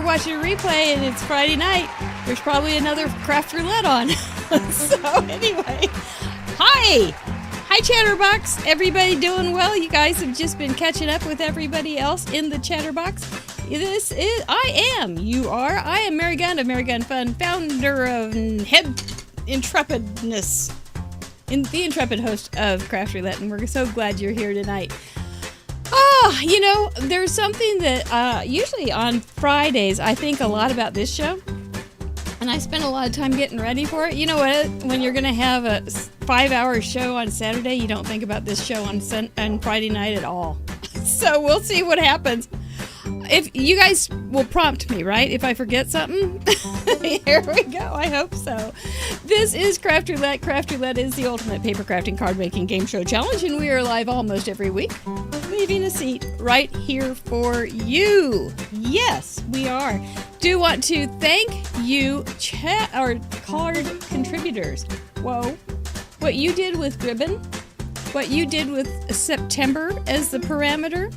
watching a replay and it's Friday night, there's probably another Craft Roulette on. So anyway, hi Chatterbox. Everybody doing well? You guys have just been catching up with everybody else in the Chatterbox. I am Mary Gunn of Mary Gunn Fun, founder of Head Intrepidness, the intrepid host of Craft Roulette, and we're so glad you're here tonight. There's something that usually on Fridays I think a lot about this show, and I spend a lot of time getting ready for it. You know what? When you're going to have a 5-hour show on Saturday, you don't think about this show on Friday night at all. So we'll see what happens. If you guys will prompt me, right? If I forget something, here we go. I hope so. This is Craft Roulette. Craft Roulette is the ultimate paper crafting card making game show challenge, and we are live almost every week, leaving a seat right here for you. Yes, we are. Do want to thank you, card contributors. Whoa. What you did with ribbon, what you did with September as the parameter,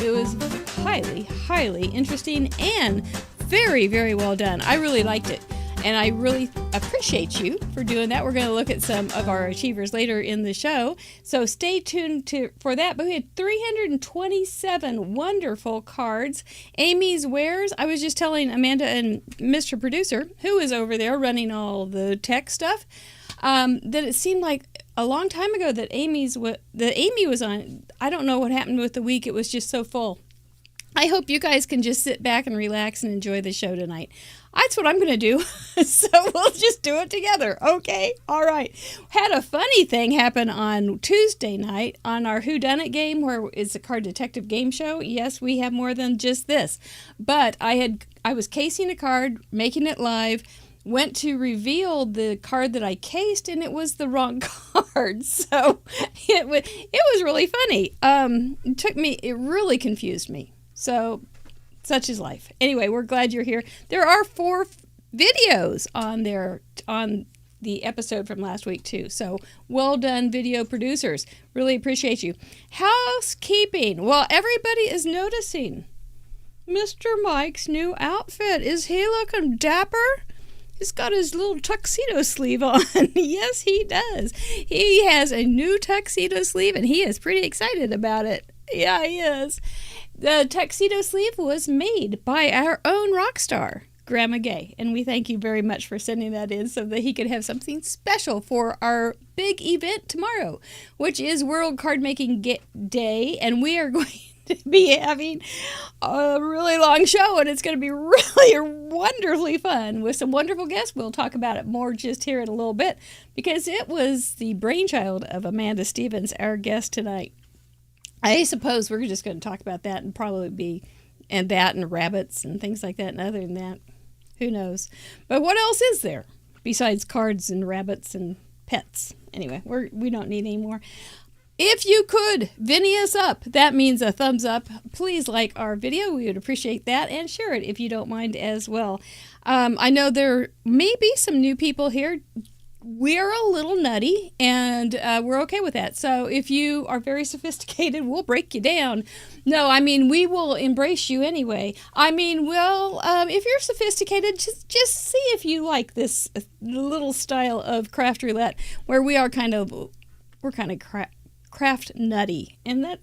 it was highly, highly interesting and very, very well done. I really liked it, and I really appreciate you for doing that. We're going to look at some of our achievers later in the show, so stay tuned for that. But we had 327 wonderful cards. Amy's wares, I was just telling Amanda and Mr. Producer, who is over there running all the tech stuff, that it seemed like a long time ago that Amy was on. I don't know what happened with the week. It was just so full. I hope you guys can just sit back and relax and enjoy the show tonight. That's what I'm going to do. So we'll just do it together. Okay? All right. Had a funny thing happen on Tuesday night on our Whodunit game, where it's a card detective game show. Yes, we have more than just this. But I was casing a card, making it live, went to reveal the card that I cased, and it was the wrong card. So it was really funny. It really confused me. So such is life. Anyway, we're glad you're here. There are 4 videos on the episode from last week too. So well done, video producers. Really appreciate you. Housekeeping. Well, everybody is noticing Mr. Mike's new outfit. Is he looking dapper? He's got his little tuxedo sleeve on. Yes, he does. He has a new tuxedo sleeve, and he is pretty excited about it. Yeah, he is. The tuxedo sleeve was made by our own rock star, Grandma Gay, and we thank you very much for sending that in so that he could have something special for our big event tomorrow, which is World Card Making Day, and we are going to be having a really long show, and it's going to be really wonderfully fun with some wonderful guests. We'll talk about it more just here in a little bit because it was the brainchild of Amanda Stevens, our guest tonight. I suppose we're just going to talk about that and probably be and rabbits and things like that, and other than that, who knows. But what else is there besides cards and rabbits and pets? Anyway, we don't need any more. If you could Vinny us up, that means a thumbs up. Please like our video. We would appreciate that, and share it if you don't mind as well. I know there may be some new people here. We're a little nutty, and we're okay with that. So if you are very sophisticated, we'll break you down. No, I mean, we will embrace you anyway. I mean, well, if you're sophisticated, just see if you like this little style of craft roulette, where we're kind of craft nutty. And that,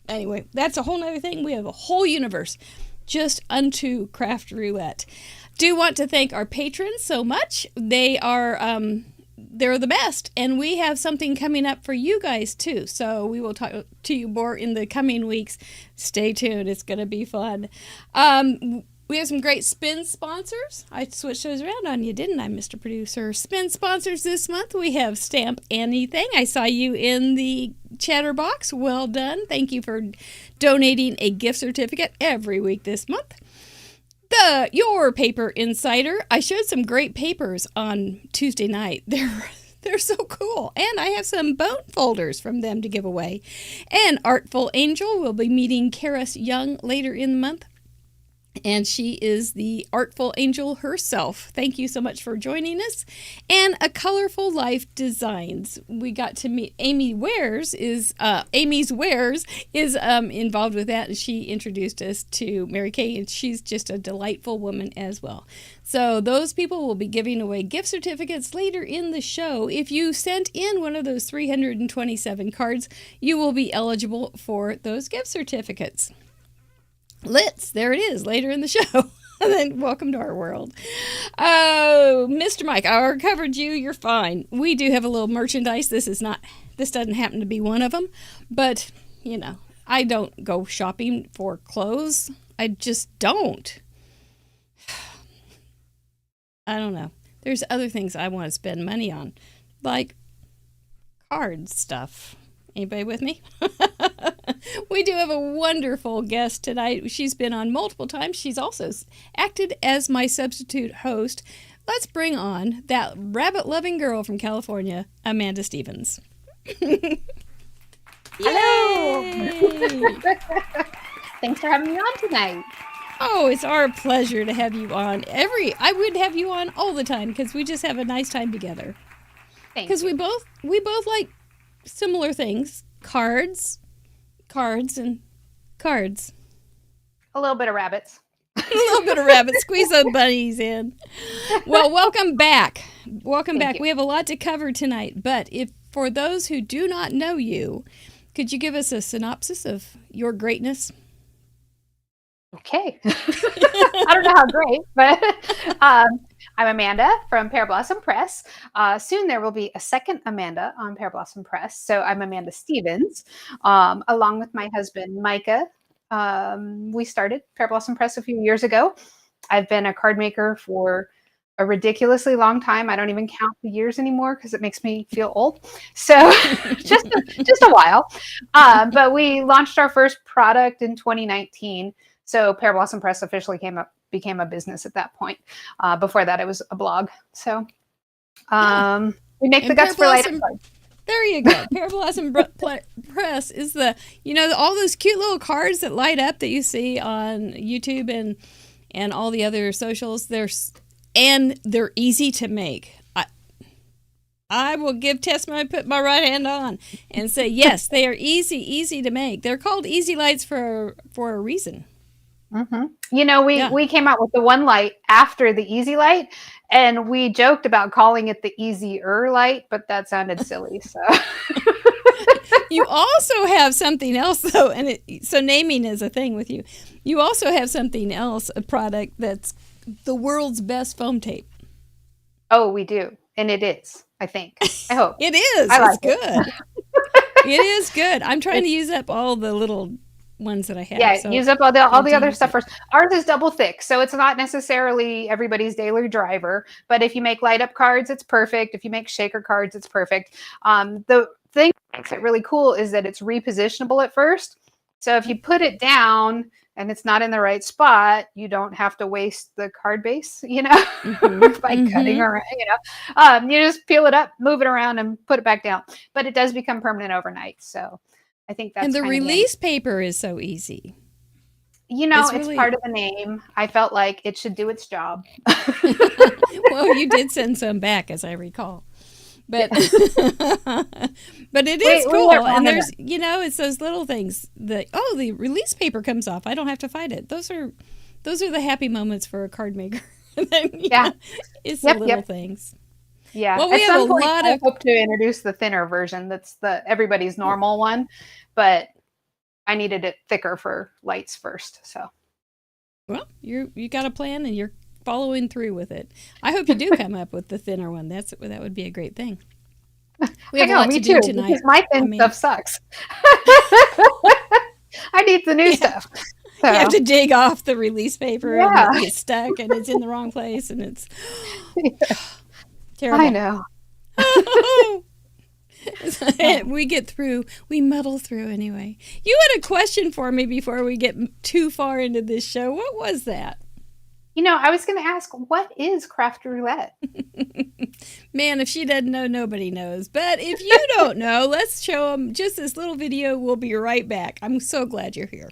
anyway, that's a whole nother thing. We have a whole universe just unto craft roulette. Do want to thank our patrons so much. They are they're the best, and we have something coming up for you guys too. So we will talk to you more in the coming weeks. Stay tuned. It's going to be fun. We have some great spin sponsors. I switched those around on you, didn't I, Mr. Producer? Spin sponsors this month. We have Stamp Anything. I saw you in the chatter box. Well done. Thank you for donating a gift certificate every week this month. Your Paper Insider. I showed some great papers on Tuesday night. They're so cool. And I have some bone folders from them to give away. And Artful Angel will be meeting Karis Young later in the month. And she is the Artful Angel herself. Thank you so much for joining us. And A Colorful Life Designs. We got to meet Amy's Wares is involved with that, and she introduced us to Mary Kay, and she's just a delightful woman as well. So those people will be giving away gift certificates later in the show. If you sent in one of those 327 cards, you will be eligible for those gift certificates. Litz, there it is, later in the show. And then welcome to our world. Oh, Mr. Mike, I recovered you. You're fine. We do have a little merchandise. This doesn't happen to be one of them. But, I don't go shopping for clothes. I just don't. I don't know. There's other things I want to spend money on, like card stuff. Anybody with me? We do have a wonderful guest tonight. She's been on multiple times. She's also acted as my substitute host. Let's bring on that rabbit-loving girl from California, Amanda Stevens. Hello! Thanks for having me on tonight. Oh, it's our pleasure to have you on. I would have you on all the time because we just have a nice time together. Because we both like similar things. Cards, and cards. A little bit of rabbits. Squeeze those bunnies in. Well, welcome back. Thank you. We have a lot to cover tonight, but for those who do not know you, could you give us a synopsis of your greatness? Okay. I don't know how great, but I'm Amanda from Pear Blossom Press. Soon there will be a second Amanda on Pear Blossom Press. So I'm Amanda Stevens, along with my husband, Micah. We started Pear Blossom Press a few years ago. I've been a card maker for a ridiculously long time. I don't even count the years anymore because it makes me feel old. So just a while. But we launched our first product in 2019. So Pear Blossom Press officially became a business at that point. Before that, it was a blog. So we make the guts for light. There you go. Pear Blossom Press is all those cute little cards that light up that you see on YouTube and all the other socials. They're easy to make. I will give testimony, put my right hand on, and say yes, they are easy to make. They're called Easy Lights for a reason. You know, we came out with the one light after the easy light, and we joked about calling it the easier light, but that sounded silly. So you also have something else, though, and so naming is a thing with you. You also have something else, a product that's the world's best foam tape. Oh, we do, and it is. I think. I hope it is. It's good. It is good. I'm trying to use up all the little ones that I have. Yeah, so use up all the other stuff first. Ours is double thick, so it's not necessarily everybody's daily driver. But if you make light up cards, it's perfect. If you make shaker cards, it's perfect. The thing that makes it really cool is that it's repositionable at first. So if you put it down and it's not in the right spot, you don't have to waste the card base, by cutting around, you just peel it up, move it around, and put it back down. But it does become permanent overnight. So I think that's and the release paper is so easy. It's really part of the name. I felt like it should do its job. Well, you did send some back, as I recall. But but it is cool. And there's, it's those little things that, the release paper comes off. I don't have to fight it. Those are the happy moments for a card maker. Then, it's the little things. Yeah. Well, we have a lot I hope to introduce the thinner version. That's the everybody's normal one, but I needed it thicker for lights first. So, well, you got a plan and you're following through with it. I hope you do come up with the thinner one. That would be a great thing. We have a lot to do tonight. Because my thin stuff sucks. I need the new stuff. So. You have to dig off the release paper and it gets stuck and it's in the wrong place and it's terrible. I know. We muddle through anyway. You had a question for me before we get too far into this show. What was that? I was going to ask, what is craft roulette? Man, if she doesn't know, nobody knows. But if you don't know, let's show them just this little video. We'll be right back. I'm so glad you're here.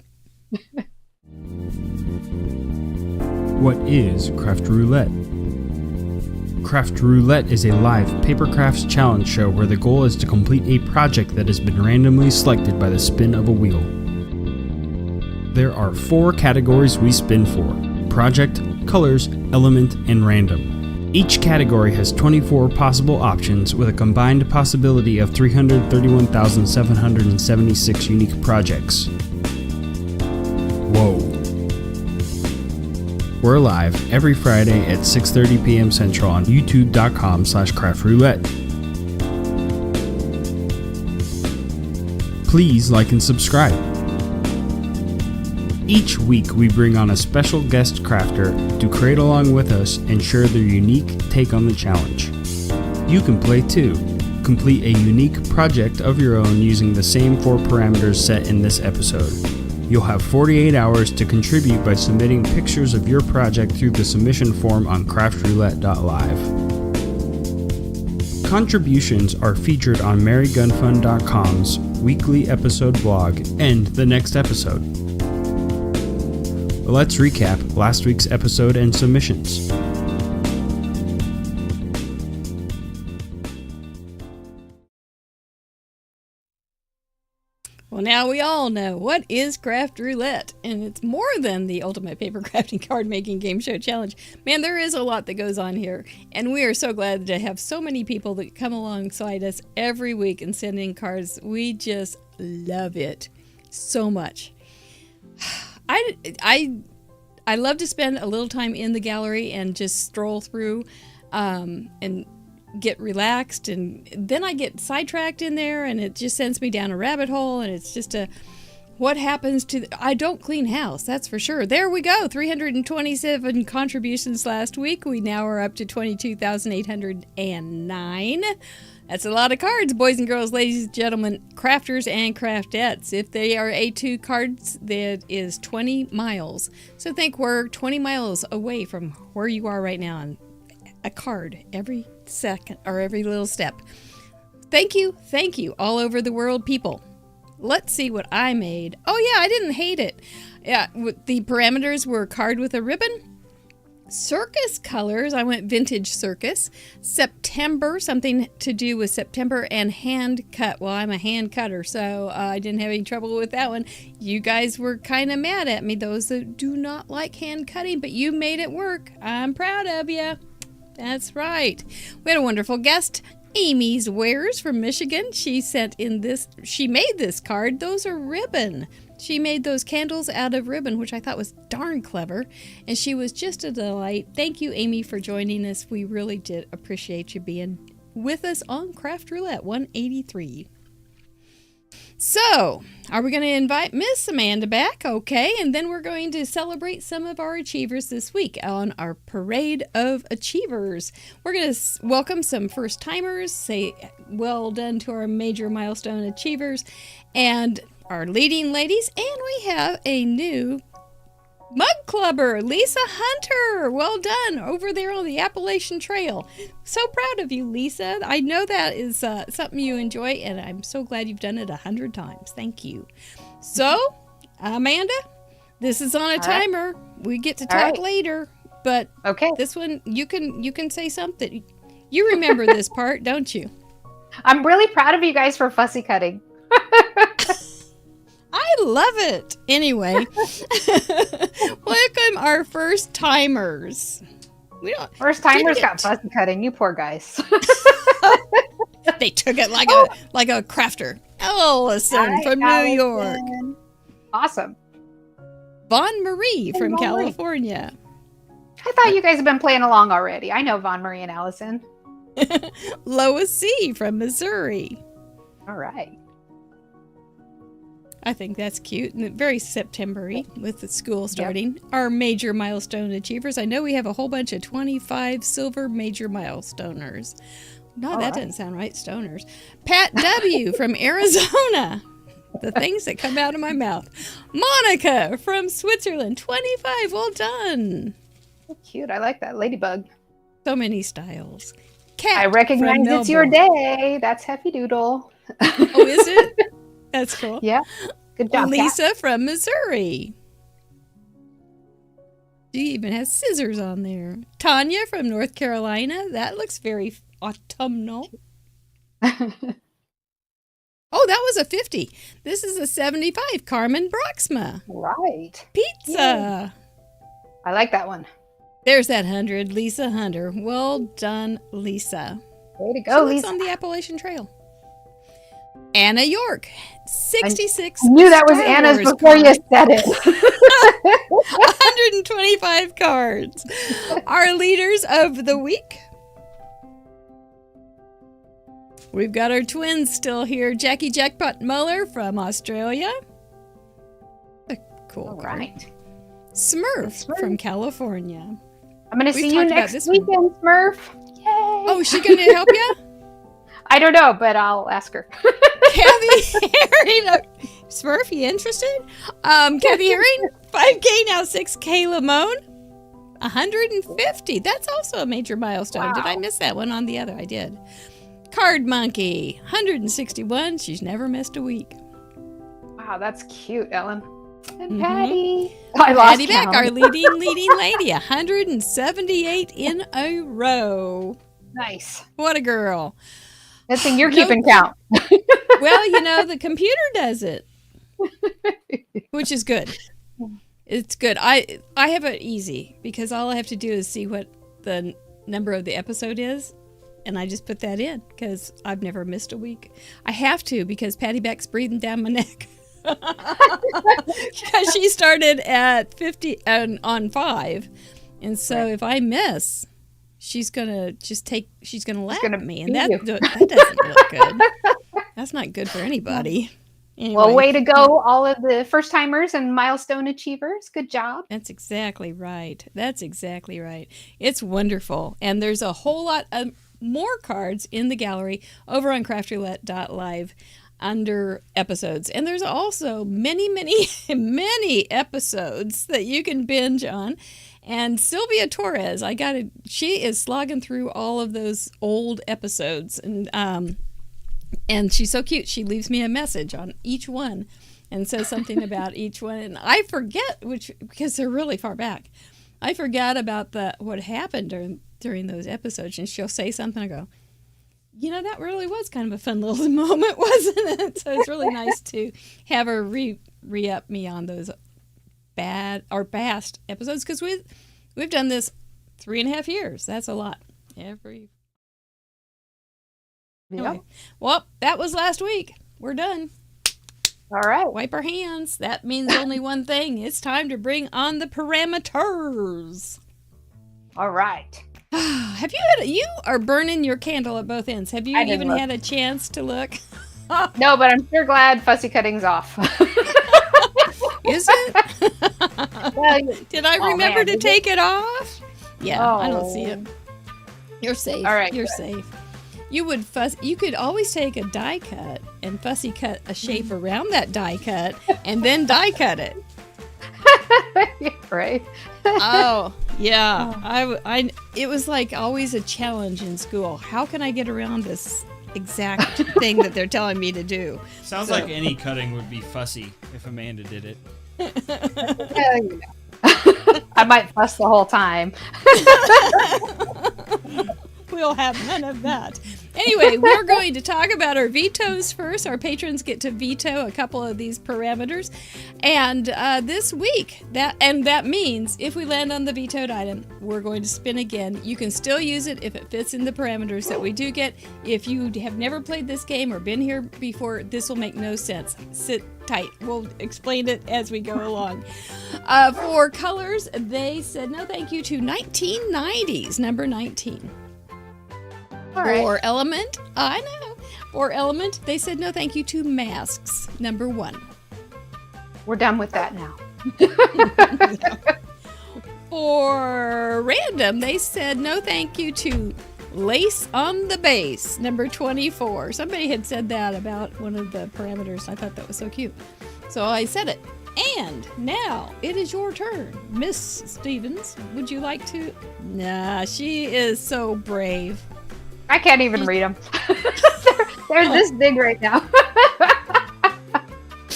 What is Craft Roulette? Craft Roulette is a live paper crafts challenge show where the goal is to complete a project that has been randomly selected by the spin of a wheel. There are 4 categories we spin for: project, colors, element, and random. Each category has 24 possible options with a combined possibility of 331,776 unique projects. Whoa. We're live every Friday at 6:30 p.m. Central on youtube.com/craftroulette. Please like and subscribe. Each week we bring on a special guest crafter to create along with us and share their unique take on the challenge. You can play too. Complete a unique project of your own using the same 4 parameters set in this episode. You'll have 48 hours to contribute by submitting pictures of your project through the submission form on craftroulette.live. Contributions are featured on marygunfund.com's weekly episode blog and the next episode. Let's recap last week's episode and submissions. Well, now we all know what is Craft Roulette, and it's more than the ultimate paper crafting card making game show challenge. Man, there is a lot that goes on here, and we are so glad to have so many people that come alongside us every week and send in cards. We just love it so much. I love to spend a little time in the gallery and just stroll through and get relaxed, and then I get sidetracked in there and it just sends me down a rabbit hole, and it's just what happens to I don't clean house, that's for sure. There we go, 327 contributions last week. We now are up to 22,809. That's a lot of cards, boys and girls, ladies and gentlemen, crafters and craftettes. If they are A2 cards, that is 20 miles. So think we're 20 miles away from where you are right now, and a card every second or every little step. Thank you, all over the world, people. Let's see what I made. Oh yeah, I didn't hate it. Yeah, the parameters were card with a ribbon, Circus colors, I went vintage circus. September, something to do with September, and hand cut. Well, I'm a hand cutter, so I didn't have any trouble with that one. You guys were kind of mad at me, those that do not like hand cutting, but you made it work. I'm proud of you. That's right. We had a wonderful guest, Amy's Wares from Michigan. She made this card. Those are ribbon. She made those candles out of ribbon, which I thought was darn clever, and she was just a delight. Thank you, Amy, for joining us. We really did appreciate you being with us on Craft Roulette 183. So, are we going to invite Miss Amanda back? Okay, and then we're going to celebrate some of our achievers this week on our Parade of Achievers. We're going to welcome some first-timers, say well done to our major milestone achievers, and our leading ladies, and we have a new mug clubber, Lisa Hunter. Well done over there on the Appalachian Trail. So proud of you, Lisa. I know that is something you enjoy, and I'm so glad you've done it 100 times. Thank you. So, Amanda, this is on a timer. Right. We get to talk later, but okay. This one you can say something. You remember this part, don't you? I'm really proud of you guys for fussy cutting. I love it. Anyway, welcome our first timers. First timers got fussy cutting. You poor guys. They took it like a crafter. Ellison from New York. Awesome. Vaughn Marie from California. I thought you guys have been playing along already. I know Vaughn Marie and Allison. Lois C. from Missouri. All right. I think that's cute and very September-y with the school starting. Yep. Our major milestone achievers. I know we have a whole bunch of 25 silver major milestoners. No, that doesn't sound right. Stoners. Pat W. from Arizona. The things that come out of my mouth. Monica from Switzerland. 25. Well done. So cute. I like that. Ladybug. So many styles. Kat I recognize it's your day. That's Happy Doodle. Oh, is it? That's cool. Yeah. Good job, Lisa Kat. From Missouri. She even has scissors on there. Tanya from North Carolina. That looks very autumnal. Oh, that was a 50. This is a 75. Carmen Broxma. Right. Pizza. Yeah. I like that one. There's that 100. Lisa Hunter. Well done, Lisa. Way to go, Lisa. It's on the Appalachian Trail. Anna York, 66. I knew that was Anna's before you said it. 125 cards. Our leaders of the week. We've got our twins still here. Jackie Jackpot Muller from Australia. A cool card. Right. Smurf from California. I'm going to see you next weekend, Smurf. Yay. Oh, is she going to help you? I don't know, but I'll ask her. Kathy Herring. Smurf, you interested? Kathy Herring, 5K now, 6K Lamone, 150. That's also a major milestone. Wow. Did I miss that one on the other? I did. Card Monkey, 161. She's never missed a week. Wow, that's cute, Ellen. And Patty. I lost Patty count. Back, our leading lady, 178 in a row. Nice. What a girl. Good thing you're keeping count. Well, the computer does it, which is good. It's good. I have it easy because all I have to do is see what the number of the episode is, and I just put that in because I've never missed a week. I have to because Patty Beck's breathing down my neck. Because she started at 50 on 5, and so if I miss, she's gonna laugh at me, and that doesn't look good. That's not good for anybody. Anyway. Well, way to go, all of the first timers and milestone achievers. Good job. That's exactly right. It's wonderful, and there's a whole lot of more cards in the gallery over on craftroulette.live under episodes, and there's also many episodes that you can binge on. And Sylvia Torres, she is slogging through all of those old episodes, and she's so cute. She leaves me a message on each one and says something about each one, and I forget which because they're really far back. I forgot about what happened during those episodes, and she'll say something. I go, that really was kind of a fun little moment, wasn't it? So it's really nice to have her re-up me on those past episodes, because we've done this 3.5 years. That's a lot. Anyway. Well, that was last week. We're done. All right. Wipe our hands. That means only one thing. It's time to bring on the parameters. All right. Have you are burning your candle at both ends. Have you even had a chance to look? No, but I'm sure glad fussy cutting's off. Is it? Did I remember to take it off? Yeah, I don't see it. You're safe. All right. You're safe. You could always take a die cut and fussy cut a shape around that die cut and then die cut it. Right. Oh, yeah. It was like always a challenge in school. How can I get around this exact thing that they're telling me to do? Sounds like any cutting would be fussy if Amanda did it. I might fuss the whole time. We'll have none of that. Anyway, we're going to talk about our vetoes first. Our patrons get to veto a couple of these parameters. And this week, that means if we land on the vetoed item, we're going to spin again. You can still use it if it fits in the parameters that we do get. If you have never played this game or been here before, this will make no sense. Sit tight. We'll explain it as we go along. For colors, they said no thank you to 1990s, number 19. For element, I know. For element, they said no thank you to masks, number 1. We're done with that now. For random, they said no thank you to lace on the base, number 24. Somebody had said that about one of the parameters. I thought that was so cute. So I said it. And now it is your turn. Miss Stevens, would you like to? Nah, she is so brave. I can't even read them. They're this big right now.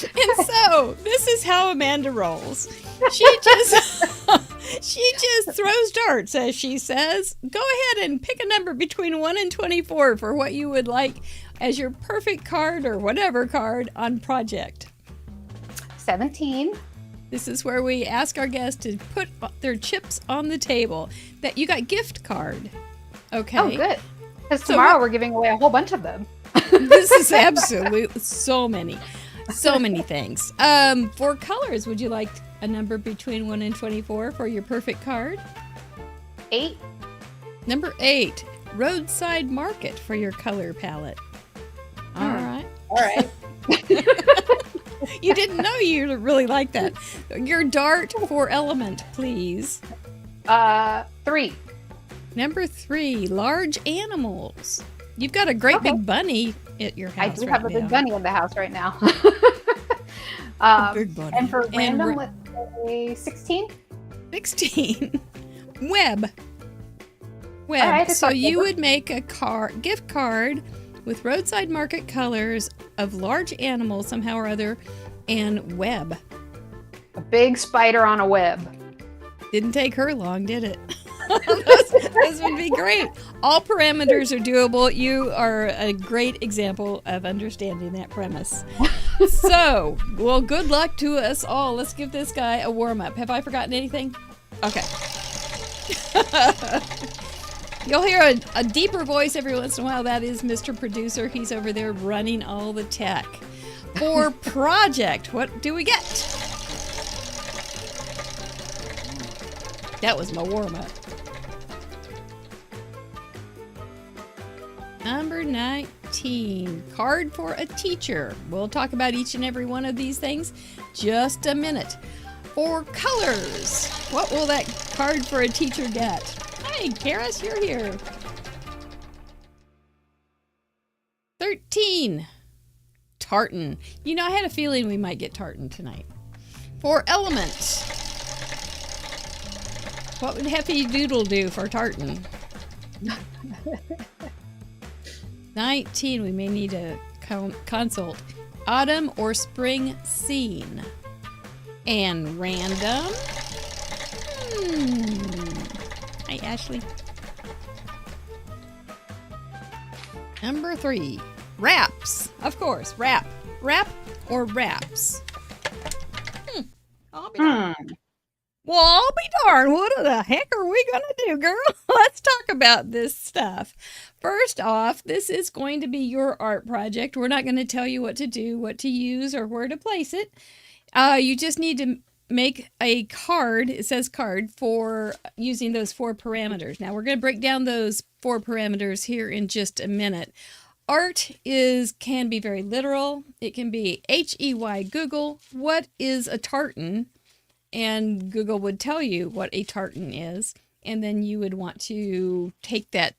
And so, this is how Amanda rolls. She just throws darts, as she says. Go ahead and pick a number between 1 and 24 for what you would like as your perfect card or whatever card on project. 17. This is where we ask our guests to put their chips on the table. That you got gift card. Okay. Oh, good. Because tomorrow we're giving away a whole bunch of them. This is absolutely so many things. For colors, would you like a number between 1 and 24 for your perfect card? 8. Number 8, roadside market for your color palette. All right. You didn't know you really like that. Your dart for element, please. 3. Number 3, large animals. You've got a great big bunny at your house. I do have a big bunny in the house right now. Big bunny. And for random, let's say 16. 16. Web. Right, so you would make a gift card with roadside market colors of large animals somehow or other, and web. A big spider on a web. Didn't take her long, did it? This would be great. All parameters are doable. You are a great example of understanding that premise. So, well, good luck to us all. Let's give this guy a warm-up. Have I forgotten anything? Okay. You'll hear a deeper voice every once in a while. That is Mr. Producer. He's over there running all the tech. For project, what do we get? That was my warm-up. Number 19, card for a teacher. We'll talk about each and every one of these things just a minute. For colors, what will that card for a teacher get? Hey, Karis, you're here. 13, tartan. You know, I had a feeling we might get tartan tonight. For element, what would Happy Doodle do for tartan? 19, we may need to consult. Autumn or spring scene. And random, Hi, Ashley. Number 3, wraps. Of course, wrap. Wrap or wraps? I'll be darned. Well, I'll be darned. What the heck are we going to do, girl? Let's talk about this stuff. First off, this is going to be your art project. We're not going to tell you what to do, what to use, or where to place it. You just need to make a card. It says card for using those 4 parameters. Now, we're going to break down those 4 parameters here in just a minute. Art can be very literal. It can be HEY. Google, what is a tartan? And Google would tell you what a tartan is. And then you would want to take that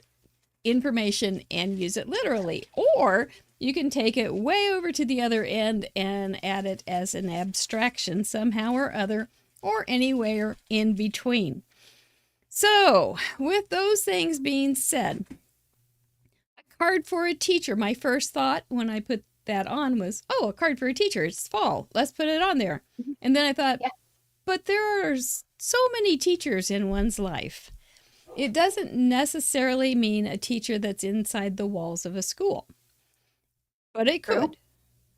information and use it literally. Or you can take it way over to the other end and add it as an abstraction somehow or other, or anywhere in between. So, with those things being said, card for a teacher. My first thought when I put that on was, oh, a card for a teacher. It's fall. Let's put it on there. And then I thought, but there are so many teachers in one's life. It doesn't necessarily mean a teacher that's inside the walls of a school. But it could. True.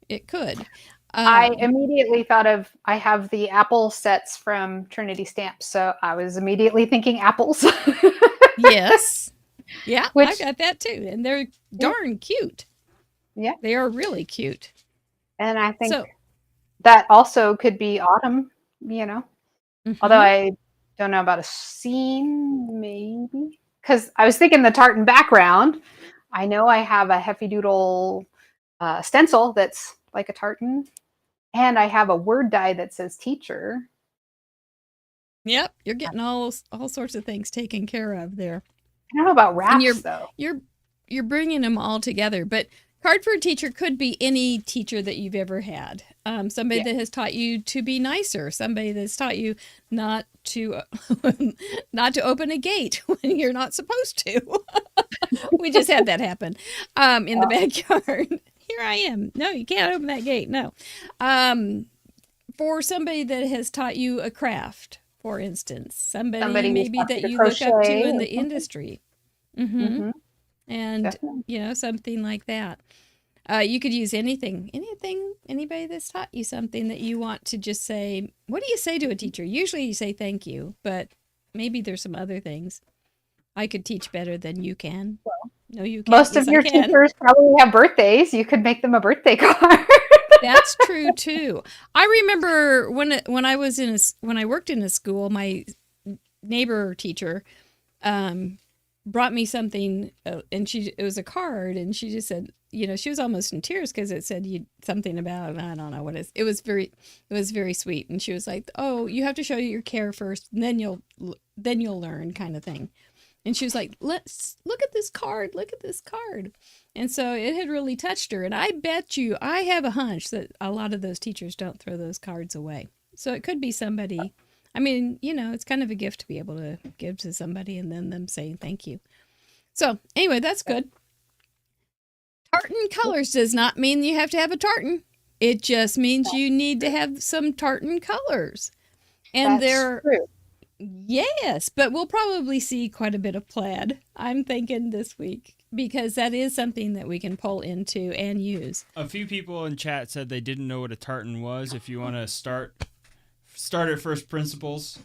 It could. I immediately thought of, I have the apple sets from Trinity Stamps, so I was immediately thinking apples. Yes. Yeah, Which, I got that too. And they're darn cute. Yeah. They are really cute. And I think that also could be autumn, Although I don't know about a scene, maybe. Because I was thinking the tartan background. I know I have a Hefty Doodle stencil that's like a tartan. And I have a word die that says teacher. Yep, you're getting all sorts of things taken care of there. I don't know about wraps, though. You're bringing them all together. But card for a teacher could be any teacher that you've ever had. Somebody that has taught you to be nicer. Somebody that's taught you not to open a gate when you're not supposed to. We just had that happen in the backyard. Here I am. No, you can't open that gate. No. For somebody that has taught you a craft, for instance. Somebody maybe that you look up to in the industry. And, Definitely. Something like that. You could use anything, anybody that's taught you something that you want to just say. What do you say to a teacher? Usually you say thank you, but maybe there's some other things. I could teach better than you can. Well, no, you can't. Most of your teachers probably have birthdays. You could make them a birthday card. That's true too. I remember when I worked in a school, my neighbor teacher brought me something, and it was a card, and she just said, she was almost in tears because it said something about, I don't know what it is. It was very sweet, and she was like, "Oh, you have to show your care first, and then you'll learn," kind of thing. And she was like, "Let's look at this card. Look at this card." And so it had really touched her. And I bet you, I have a hunch that a lot of those teachers don't throw those cards away. So it could be somebody. I mean, it's kind of a gift to be able to give to somebody and then them saying thank you. So anyway, that's good. Tartan colors does not mean you have to have a tartan. It just means you need to have some tartan colors. And That's true. Yes, but we'll probably see quite a bit of plaid, I'm thinking, this week, because that is something that we can pull into and use. A few people in chat said they didn't know what a tartan was. If you want to start at first principles.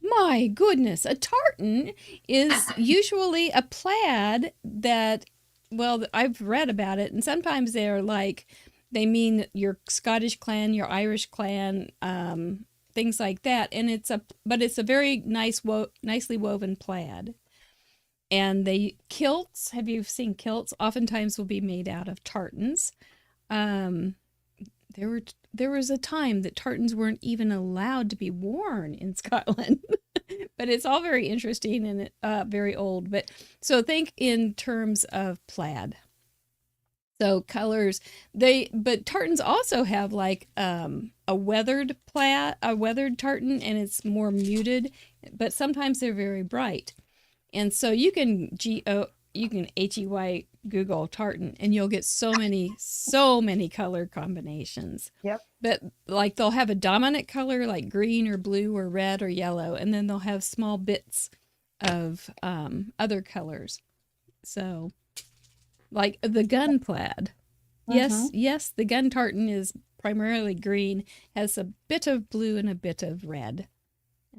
My goodness, a tartan is usually a plaid that, well, I've read about it, and sometimes they mean your Scottish clan, your Irish clan, things like that, and it's a very nicely woven plaid. And kilts, have you seen kilts? Oftentimes will be made out of tartans. There was a time that tartans weren't even allowed to be worn in Scotland. But it's all very interesting and very old. But so think in terms of plaid. So colors, but tartans also have like a weathered tartan, and it's more muted, but sometimes they're very bright. And so you can HEY Google tartan, and you'll get so many color combinations. Yep. But like they'll have a dominant color like green or blue or red or yellow, and then they'll have small bits of other colors. So like the gun plaid. Yes, the gun tartan is primarily green, has a bit of blue and a bit of red.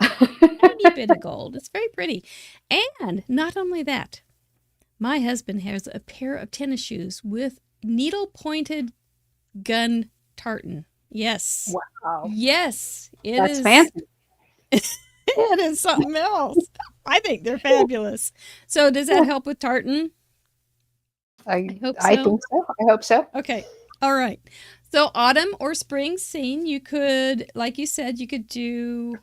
A tiny bit of gold. It's very pretty. And not only that, my husband has a pair of tennis shoes with needle-pointed gun tartan. Yes. Wow. Yes. That's fancy. It is something else. I think they're fabulous. So does that help with tartan? I think so. I hope so. Okay. All right. So autumn or spring scene, you could, like you said, you could do...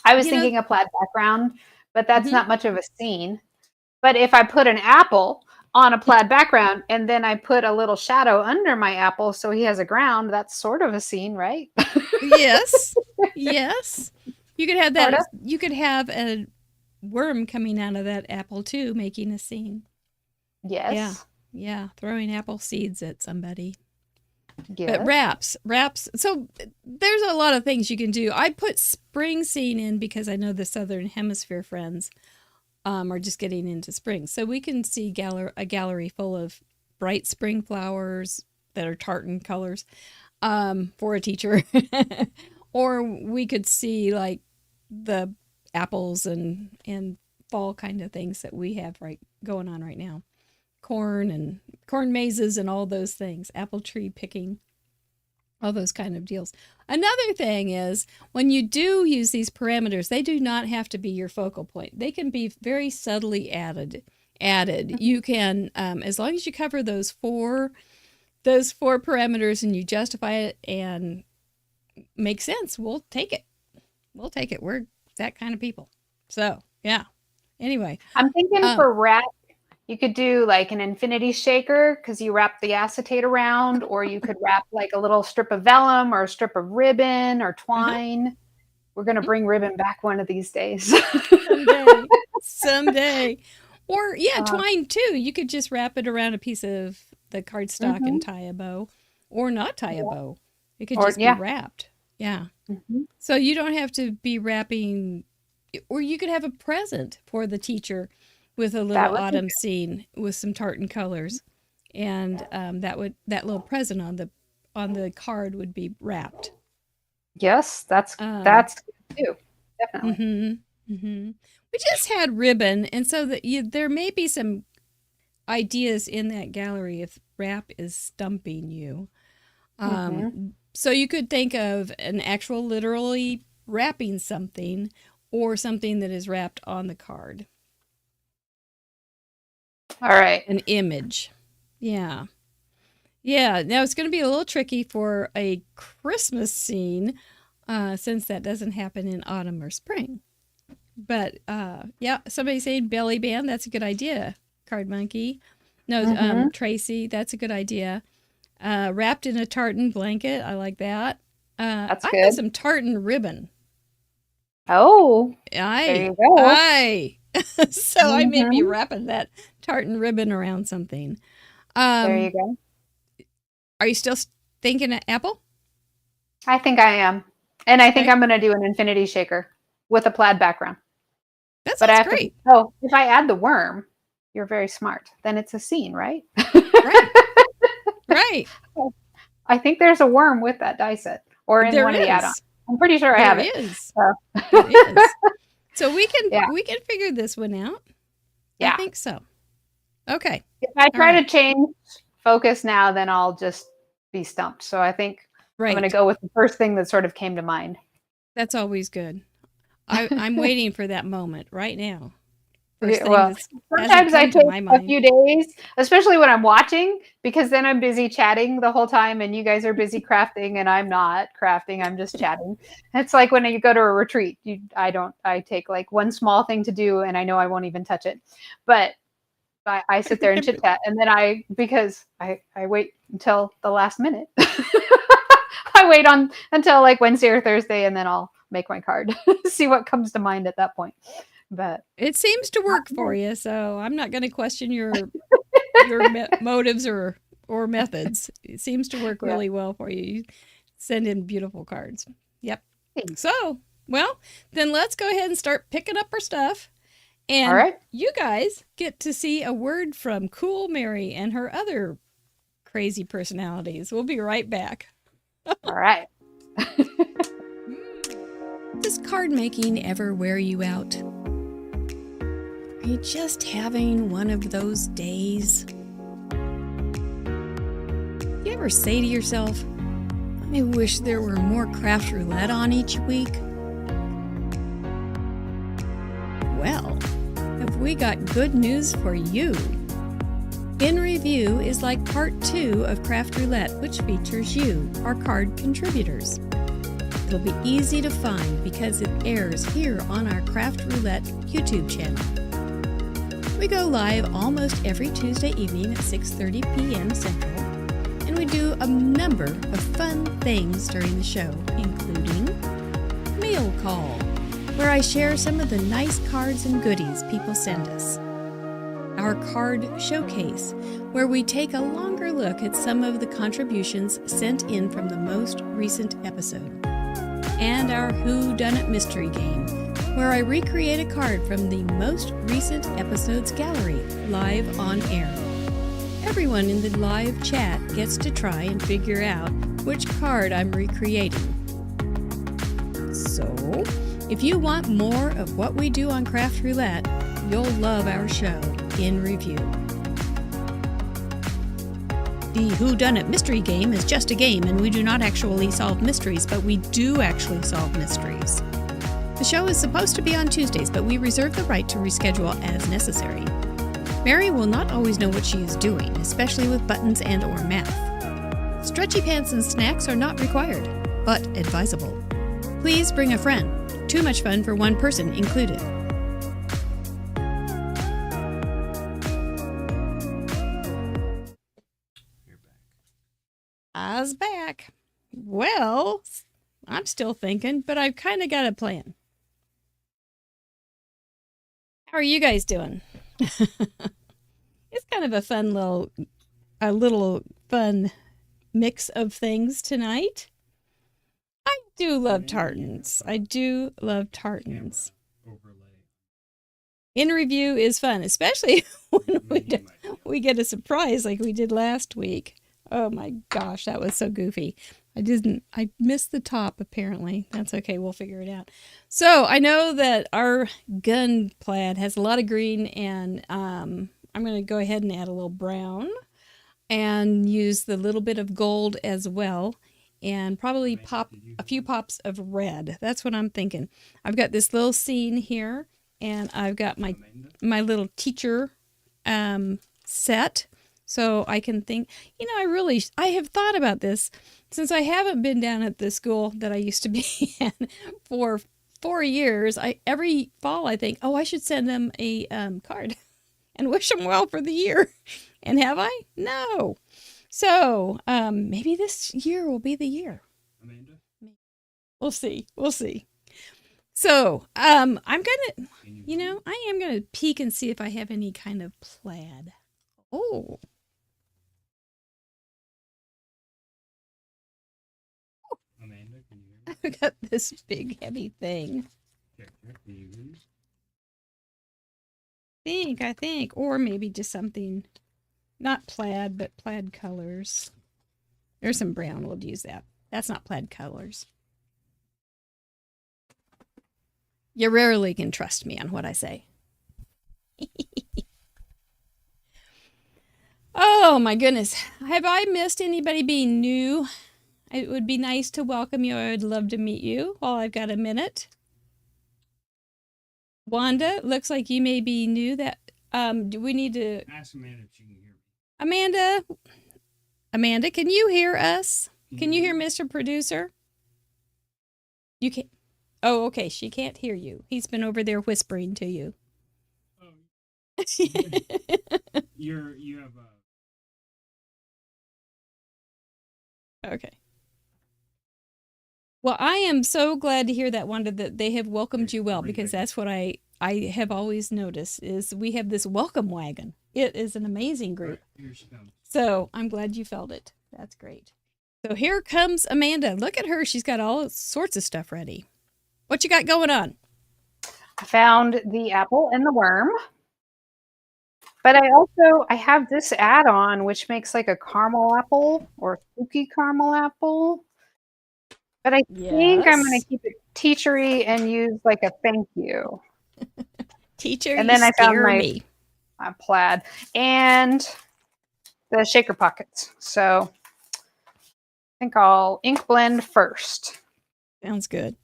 I was thinking a plaid background, but that's not much of a scene. But if I put an apple on a plaid background and then I put a little shadow under my apple so he has a ground, that's sort of a scene, right? Yes. Yes. You could have that. Sort of. You could have a worm coming out of that apple too, making a scene. Yes. Yeah. Yeah. Throwing apple seeds at somebody. Yes. But wraps. So there's a lot of things you can do. I put spring scene in because I know the Southern Hemisphere friends are just getting into spring. So we can see a gallery full of bright spring flowers that are tartan colors for a teacher. Or we could see like the apples and fall kind of things that we have going on right now. Corn mazes and all those things, apple tree picking, all those kind of deals. Another thing is when you do use these parameters, they do not have to be your focal point. They can be very subtly added. You can, as long as you cover those four parameters and you justify it and make sense, we'll take it. We're that kind of people. So yeah. Anyway, I'm thinking for wrap, you could do like an infinity shaker because you wrap the acetate around, or you could wrap like a little strip of vellum or a strip of ribbon or twine. We're going to bring ribbon back one of these days. Someday. Or twine too. You could just wrap it around a piece of the cardstock and tie a bow, or not tie a bow. It could just be wrapped. Yeah. So you don't have to be wrapping, or you could have a present for the teacher with a little autumn scene with some tartan colors, and that little present on the card would be wrapped. Yes, that's good too. Definitely. We just had ribbon, and so there may be some ideas in that gallery if wrap is stumping you. So you could think of an actual literally wrapping something, or something that is wrapped on the card. All right. An image. Yeah. Yeah. Now it's going to be a little tricky for a Christmas scene since that doesn't happen in autumn or spring. But somebody's saying belly band. That's a good idea. Card Monkey. No, Tracy. That's a good idea. Wrapped in a tartan blanket. I like that. That's good. I got some tartan ribbon. Oh. There you go. So I may be wrapping that tartan ribbon around something. There you go. Are you still thinking apple? I think I am. And I think I'm going to do an infinity shaker with a plaid background. That sounds great. If I add the worm, you're very smart. Then it's a scene, right? Right. I think there's a worm with that die set or in one of the add-ons. I'm pretty sure I have it. There is. So we can figure this one out. Yeah. I think so. Okay. If I try to change focus now, then I'll just be stumped. So I think I'm going to go with the first thing that sort of came to mind. That's always good. I'm waiting for that moment right now. Sometimes I take a few days, especially when I'm watching, because then I'm busy chatting the whole time and you guys are busy crafting and I'm not crafting. I'm just chatting. It's like when you go to a retreat, I take like one small thing to do and I know I won't even touch it, but I sit there and chit chat. And then because I wait until the last minute. I wait until like Wednesday or Thursday and then I'll make my card, see what comes to mind at that point. But It seems to work for you, so I'm not going to question your motives or methods. It seems to work really well for you. You send in beautiful cards. Yep. Thanks. So, well, then let's go ahead and start picking up our stuff. And All right. you guys get to see a word from Cool Mary and her other crazy personalities. We'll be right back. All right. Does card making ever wear you out? Are you just having one of those days? You ever say to yourself, I wish there were more craft roulette on each week? Well, have we got good news for you? In Review is like part 2 of Craft Roulette, which features you, our card contributors. It'll be easy to find because it airs here on our Craft Roulette YouTube channel. We go live almost every Tuesday evening at 6:30 p.m. Central, and we do a number of fun things during the show, including Mail Call, where I share some of the nice cards and goodies people send us. Our Card Showcase, where we take a longer look at some of the contributions sent in from the most recent episode. And our Who Done It Mystery Game, where I recreate a card from the most recent episode's gallery, live on air. Everyone in the live chat gets to try and figure out which card I'm recreating. So, if you want more of what we do on Craft Roulette, you'll love our show, In Review. The Whodunit Mystery Game is just a game, and we do not actually solve mysteries, but we do actually solve mysteries. The show is supposed to be on Tuesdays, but we reserve the right to reschedule as necessary. Mary will not always know what she is doing, especially with buttons and or math. Stretchy pants and snacks are not required, but advisable. Please bring a friend. Too much fun for one person included. I's back. Well, I'm still thinking, but I've kind of got a plan. How are you guys doing? It's kind of a fun little fun mix of things tonight. I do love tartans. I do love tartans. In Review is fun, especially when we get a surprise like we did last week. Oh my gosh, that was so goofy. I missed the top apparently. That's okay, we'll figure it out. So I know that our gun plaid has a lot of green, and I'm going to go ahead and add a little brown and use the little bit of gold as well, and probably pop a few pops of red. That's what I'm thinking. I've got this little scene here, and I've got my little teacher set. So I can think, I have thought about this since I haven't been down at the school that I used to be in for 4 years. Every fall I think, I should send them a card and wish them well for the year. And have I? No. So maybe this year will be the year. Amanda? We'll see. So I am gonna peek and see if I have any kind of plaid. Oh. Amanda, can you hear me? I've got this big heavy thing. I think. Or maybe just something, not plaid, but plaid colors. There's some brown, we'll use that. That's not plaid colors. You rarely can trust me on what I say. Oh my goodness. Have I missed anybody being new? It would be nice to welcome you. I would love to meet you while I've got a minute. Wanda, looks like you may be new. Do we need to ask Amanda if she can hear me? Amanda, can you hear us? Can you hear Mr. Producer? You can't. Oh, okay. She can't hear you. He's been over there whispering to you. Oh. You have Okay. Well, I am so glad to hear that, Wanda, that they have welcomed you well, because that's what I I have always noticed is we have this welcome wagon. It is an amazing group. So I'm glad you felt it. That's great. So here comes Amanda. Look at her. She's got all sorts of stuff ready. What you got going on? I found the apple and the worm. But I have this add-on which makes like a caramel apple or spooky caramel apple. But I think I'm going to keep it teachery and use like a thank you. Teacher, and then you I found me. my plaid and the shaker pockets. So I think I'll ink blend first. Sounds good.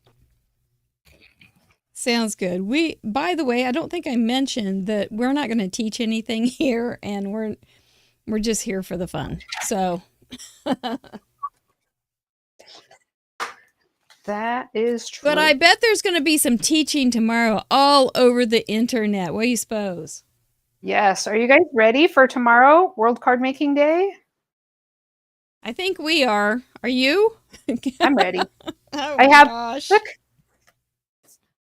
Sounds good. By the way, I don't think I mentioned that we're not going to teach anything here, and we're just here for the fun. So that is true. But I bet there's going to be some teaching tomorrow all over the internet. What do you suppose? Yes. Are you guys ready for tomorrow, World Card Making Day? I think we are. Are you? I'm ready. Gosh. Look.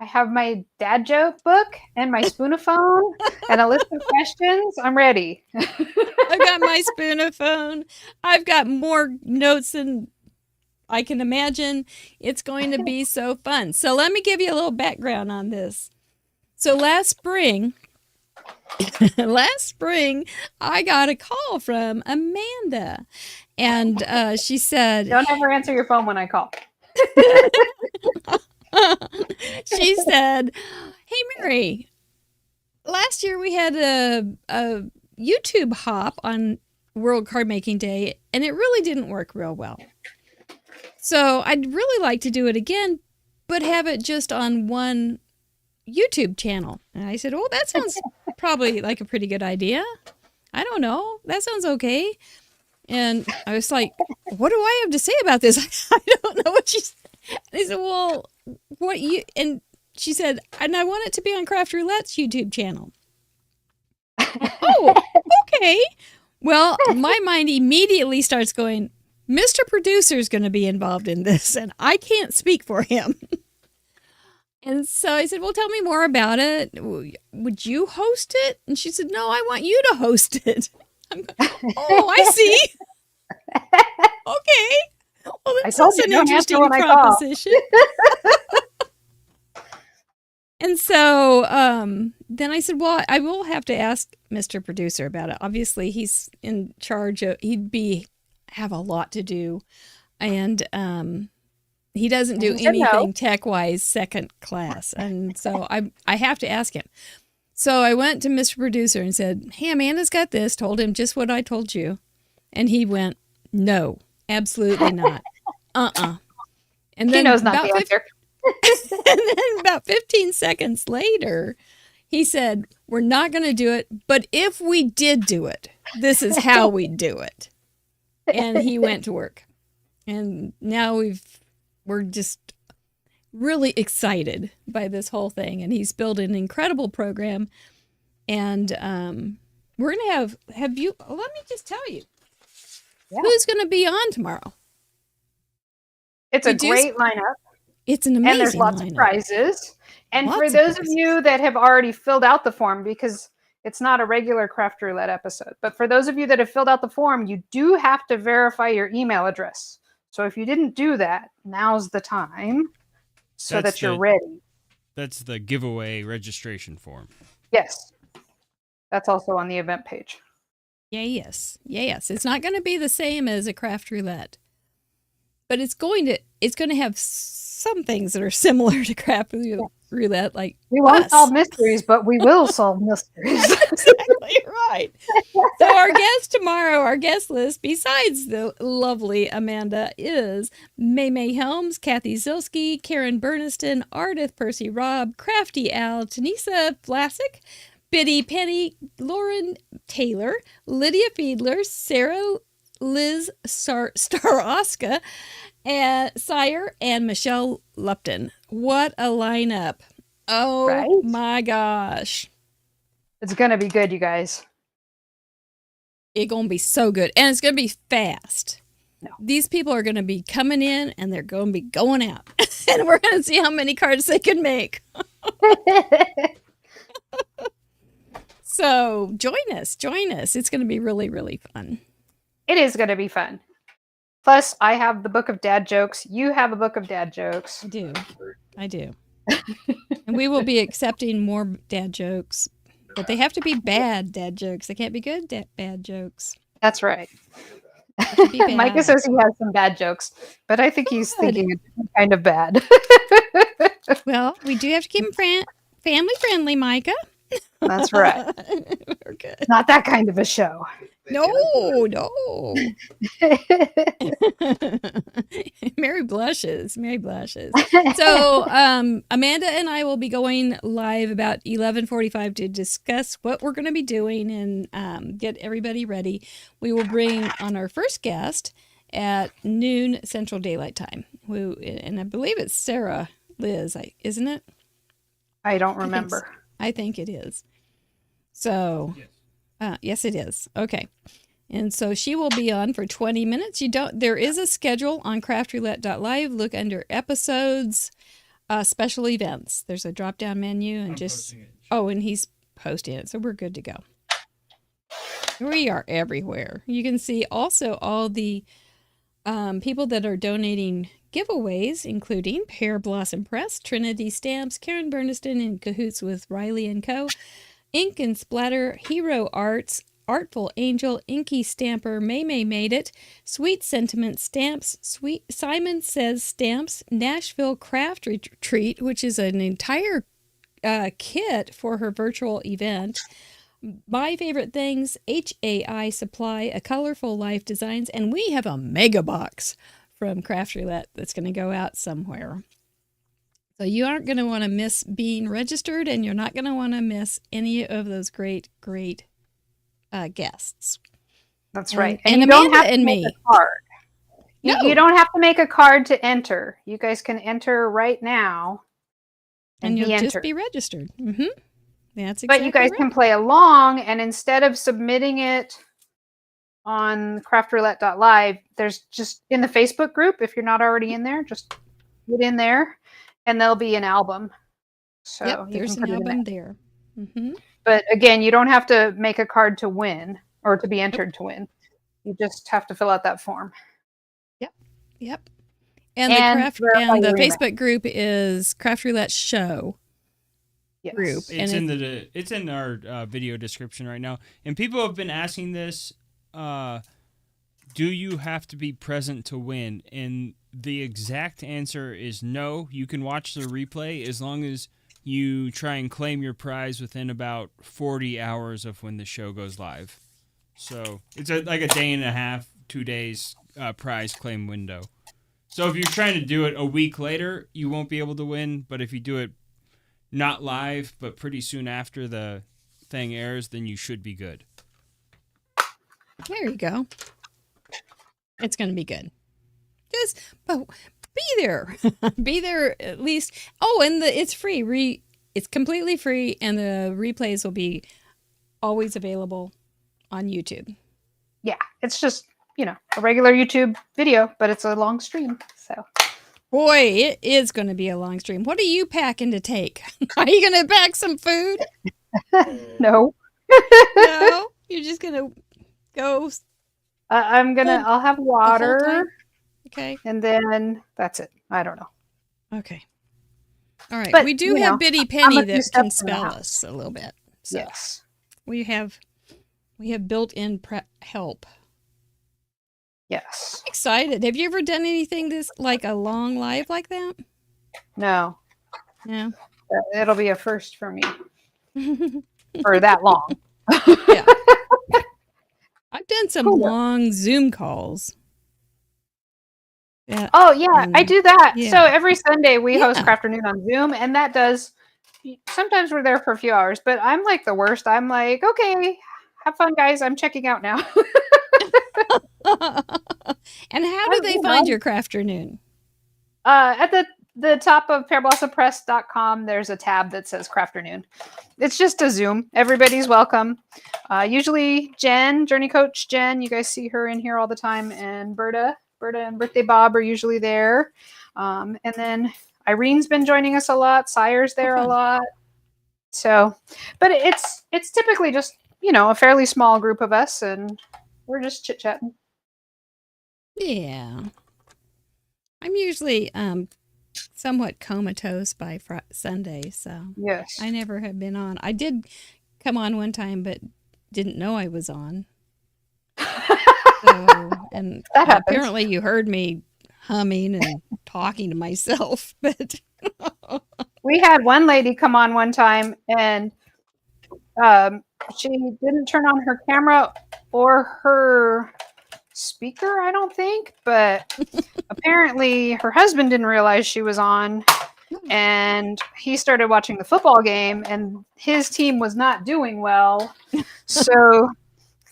I have my dad joke book and my spoonaphone and a list of questions. I'm ready. I've got my spoonaphone. I've got more notes than I can imagine. It's going to be so fun. So let me give you a little background on this. So last spring, I got a call from Amanda, and she said, "Don't ever answer your phone when I call." She said, "Hey, Mary, last year we had a YouTube hop on World Card Making Day, and it really didn't work real well. So I'd really like to do it again, but have it just on one YouTube channel." And I said, "Oh, that sounds probably like a pretty good idea. I don't know. That sounds okay." And I was like, "What do I have to say about this?" I don't know what she said. And I said, "Well, what you," and she said, "And I want it to be on Craft Roulette's YouTube channel." Oh, okay. Well, my mind immediately starts going, Mr. Producer's going to be involved in this, and I can't speak for him. And so I said, "Well, tell me more about it. Would you host it?" And she said, "No, I want you to host it." I'm going, "Oh, I see." Okay. Well, that's an interesting proposition. And so then I said, "Well, I will have to ask Mr. Producer about it. Obviously, he's in charge of, have a lot to do. And he doesn't do anything tech-wise second class. And so I have to ask him." So I went to Mr. Producer and said, "Hey, Amanda's got this," told him just what I told you. And he went, "No, absolutely not. And then he knows not the answer. And then about 15 seconds later, he said, "We're not going to do it, but if we did do it, this is how we do it." And he went to work. And now we're just really excited by this whole thing. And he's built an incredible program. And we're going to have you, let me just tell you, who's going to be on tomorrow. It's a great lineup. It's an amazing lineup. And there's lots of prizes. And for those of you that have already filled out the form, because it's not a regular Craft Roulette episode, but for those of you that have filled out the form, you do have to verify your email address. So if you didn't do that, now's the time so that you're ready. That's the giveaway registration form. Yes. That's also on the event page. Yes. It's not going to be the same as a Craft Roulette, but it's going to have some things that are similar to Craft Roulette, like we won't solve mysteries, but we will solve mysteries. Exactly right. So our guest tomorrow, our guest list, besides the lovely Amanda, is May Helms, Kathy Zilski, Karen Berniston, Ardith Percy Robb, Crafty Al, Tanisa Vlasic, Biddy Penny, Lauren Taylor, Lydia Fiedler, Sarah Liz Staroska, and Sire, and Michelle Lupton. What a lineup. Oh my gosh. It's going to be good, you guys. It's going to be so good. And it's going to be fast. No. These people are going to be coming in and they're going to be going out. And we're going to see how many cards they can make. So join us. It's going to be really, really fun. It is going to be fun. Plus, I have the book of dad jokes. You have a book of dad jokes. I do. And we will be accepting more dad jokes, but they have to be bad dad jokes. They can't be good bad jokes. That's right. Bad. Micah says he has some bad jokes, but I think he's thinking it's kind of bad. Well, we do have to keep them family friendly, Micah. That's right. We're good. Not that kind of a show. No. Mary blushes. So Amanda and I will be going live about 11:45 to discuss what we're going to be doing and get everybody ready. We will bring on our first guest at noon Central Daylight Time. And I believe it's Sarah Liz, isn't it? I don't remember. I think it is. So, yes, it is. Okay. And so she will be on for 20 minutes. There is a schedule on craftroulette.live. Look under episodes, special events. There's a drop down menu and and he's posting it. So we're good to go. We are everywhere. You can see also all the people that are donating giveaways, including Pear Blossom Press, Trinity Stamps, Karen Berniston in cahoots with Riley & Co., Ink and Splatter, Hero Arts, Artful Angel, Inky Stamper, May Made It, Sweet Sentiment Stamps, Sweet Simon Says Stamps, Nashville Craft Retreat, which is an entire kit for her virtual event, My Favorite Things, HAI Supply, A Colorful Life Designs, and we have a mega box from Craft Roulette that's going to go out somewhere. So you aren't going to want to miss being registered, and you're not going to want to miss any of those great guests. That's right. And you Amanda don't have to and make me. a card. No. You don't have to make a card to enter. You guys can enter right now. And you'll just be registered. Mm-hmm. That's exactly But you guys can play along, and instead of submitting it on craftroulette.live, there's just in the Facebook group, if you're not already in there, just get in there, and there'll be an album. So there's an album there. Mm-hmm. But again, you don't have to make a card to win or to be entered to win. You just have to fill out that form. Yep. And the Facebook group is Craft Roulette Show. Yes. Group. It's in our video description right now. And people have been asking this, do you have to be present to win? And the exact answer is no. You can watch the replay as long as you try and claim your prize within about 40 hours of when the show goes live. So it's like a day and a half, 2 days prize claim window. So if you're trying to do it a week later, you won't be able to win. But if you do it not live, but pretty soon after the thing airs, then you should be good. There you go. It's going to be good. Just be there. Be there at least. Oh, and it's free. It's completely free, and the replays will be always available on YouTube. Yeah, it's just, a regular YouTube video, but it's a long stream. So, boy, it is going to be a long stream. What are you packing to take? Are you going to pack some food? No. No? You're just going to go? I'll have water. Okay. And then that's it. I don't know. Okay. All right. But, we do have Biddy Penny that can spell us a little bit. So yes. We have built-in help. Yes. I'm excited. Have you ever done anything like a long live like that? No. No. It'll be a first for me. For that long. Yeah. I've done some long Zoom calls. Yeah. Oh, yeah, I do that. Yeah. So every Sunday we host Crafternoon on Zoom, and that does, sometimes we're there for a few hours, but I'm like the worst. I'm like, okay, have fun, guys. I'm checking out now. And how do they find your Crafternoon? At the top of pearblosompress.com, there's a tab that says Crafternoon. It's just a Zoom. Everybody's welcome. Usually Jen, Journey Coach Jen, you guys see her in here all the time, and Berta and Birthday Bob are usually there. And then Irene's been joining us a lot. Sire's there a lot. So, but it's typically just, a fairly small group of us, and we're just chit-chatting. Yeah. I'm usually somewhat comatose by Sunday, so Yes. I never have been on. I did come on one time, but didn't know I was on. So, and That happens. apparently you heard me humming and talking to myself, but We had one lady come on one time, and she didn't turn on her camera or her speaker, I don't think, but apparently her husband didn't realize she was on, and he started watching the football game, and his team was not doing well. So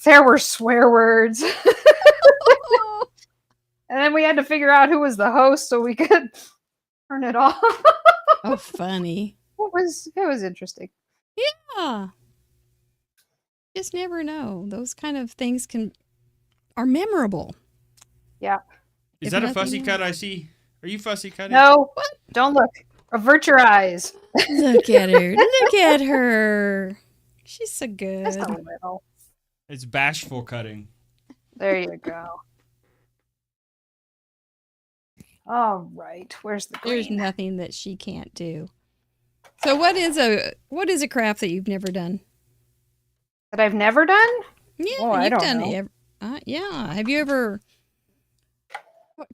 there were swear words. And then we had to figure out who was the host so we could turn it off. oh, funny. It was interesting. Yeah. Just never know. Those kind of things are memorable. Yeah. Is If that a nothing fussy cut else. I see? Are you fussy cutting? No, don't look. Avert your eyes. Look at her. Look at her. She's so good. Just a little. It's bashful cutting. There you go. All right. Where's the green? There's nothing that she can't do. So what is a craft that you've never done? That I've never done? Yeah, Oh, I you've don't done know. yeah. Have you ever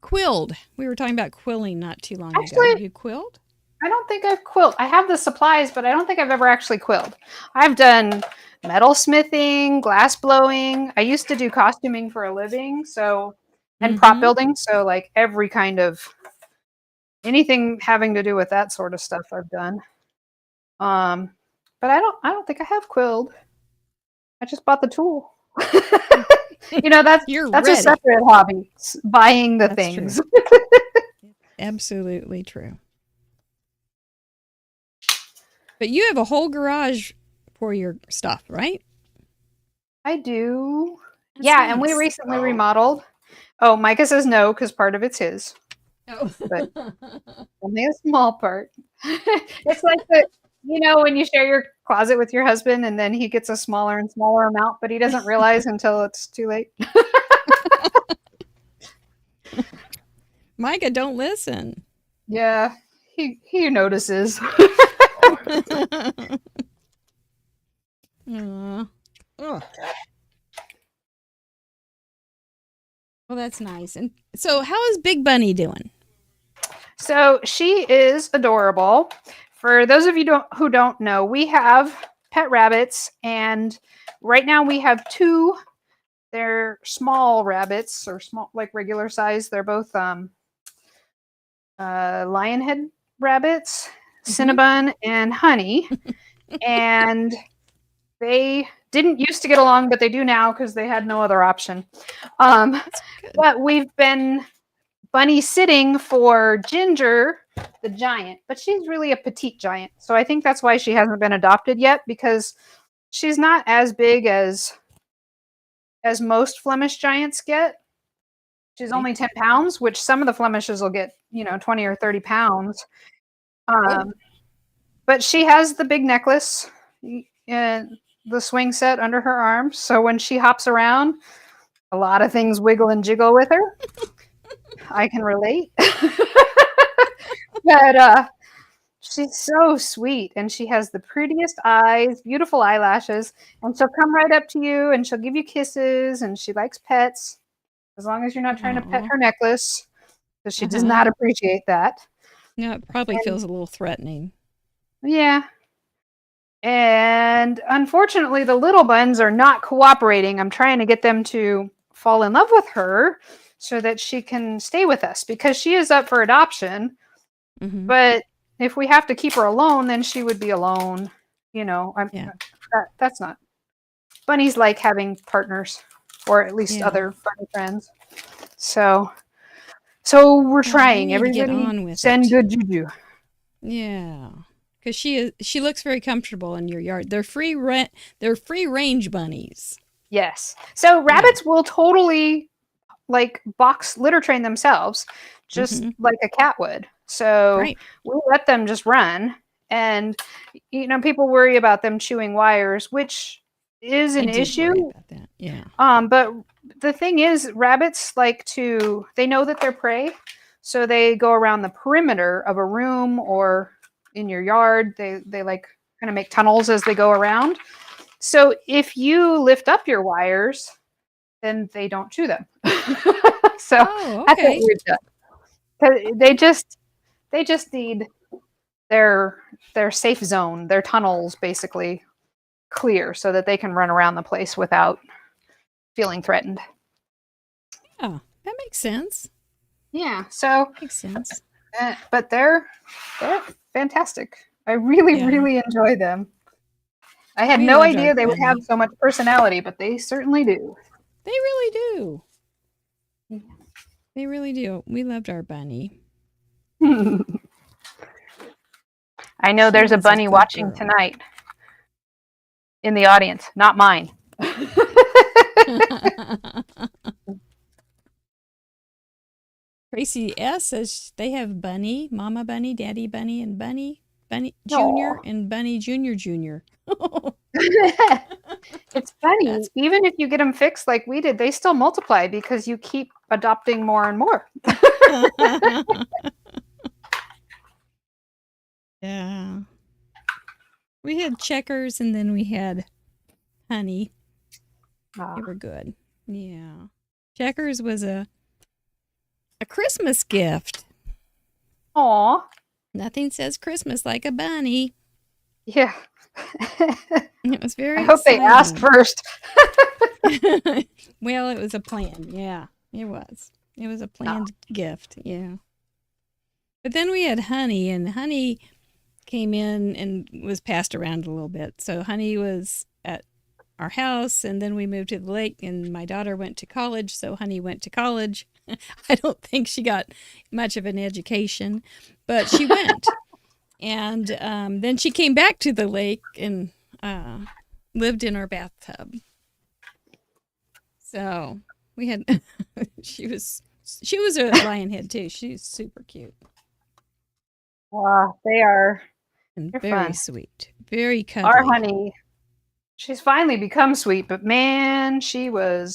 quilled? We were talking about quilling not too long ago. Actually- Have you quilled? I don't think I've quilled. I have the supplies, but I don't think I've ever actually quilled. I've done metal smithing, glass blowing. I used to do costuming for a living, and prop Mhm. building, so like every kind of anything having to do with that sort of stuff I've done. But I don't think I have quilled. I just bought the tool. You're that's ready. a separate hobby, buying the That's things. Absolutely true. But you have a whole garage for your stuff, right? I do. That's Yeah, and we nice. recently remodeled. Oh, Micah says no because part of it's his. Oh. But- Only a small part. It's like when you share your closet with your husband and then he gets a smaller and smaller amount, but he doesn't realize until it's too late. Micah, don't listen. Yeah, he notices. Aw. Ugh. Well, that's nice. And so, how is Big Bunny doing? So she is adorable. For those of you who don't know, we have pet rabbits, and right now we have two. They're small rabbits, or small, like regular size. They're both lionhead rabbits, Cinnabon and Honey, and they didn't used to get along, but they do now because they had no other option. But we've been bunny sitting for Ginger, the giant, but she's really a petite giant. So I think that's why she hasn't been adopted yet, because she's not as big as most Flemish giants get. She's only 10 pounds, which some of the Flemishes will get, 20 or 30 pounds. But she has the big necklace and the swing set under her arm. So when she hops around, a lot of things wiggle and jiggle with her. I can relate. But she's so sweet, and she has the prettiest eyes, beautiful eyelashes, and she'll come right up to you and she'll give you kisses, and she likes pets, as long as you're not trying to pet her necklace, because she does not appreciate that. No, it probably feels a little threatening. Yeah. And unfortunately, the little buns are not cooperating. I'm trying to get them to fall in love with her so that she can stay with us, because she is up for adoption. Mhm. But if we have to keep her alone, then she would be alone. That's not. Bunnies like having partners, or at least Yeah. other bunny friends. So we're trying. need to get Everybody on with send it. good juju. Yeah, because she looks very comfortable in your yard. They're free range bunnies. Yes. So rabbits will totally box litter train themselves, just like a cat would. So Right. we let them just run, And people worry about them chewing wires, which is an I did issue. worry about that. Yeah. But the thing is, rabbits they know that they're prey, so they go around the perimeter of a room or in your yard. They like kind of make tunnels as they go around. So if you lift up your wires, then they don't chew them. So that's what okay. we've done. 'Cause they just need their safe zone, their tunnels basically clear so that they can run around the place without feeling threatened. Yeah, that makes sense. Yeah, so Makes sense. but they're fantastic. I really Yeah. really enjoy them. I had We no loved idea our they would have bunny. so much personality, but they certainly do. They really do. Yeah. They really do. We loved our bunny. I know She there's a was a bunny good watching girl. tonight in the audience, not mine. Tracy S says they have Bunny, Mama Bunny, Daddy Bunny, and Bunny Junior Aw. and Bunny Junior. It's funny. That's- Even if you get them fixed like we did, they still multiply because you keep adopting more and more. Yeah. We had Checkers and then we had Honey. Ah. They were good. Yeah. Checkers was a Christmas gift. Aw. Nothing says Christmas like a bunny. Yeah. It was very I hope they asked exciting. first. Well, it was a plan. Yeah, it was. It was a planned gift. Yeah. But then we had Honey, and Honey came in and was passed around a little bit. So Honey was at our house, and then we moved to the lake, and my daughter went to college, so Honey went to college. I don't think she got much of an education, but she went. And then she came back to the lake and lived in our bathtub. So we had, she was a lion head too. She's super cute They are. and They're very fun. sweet, very cuddly. Our Honey, she's finally become sweet, but man, the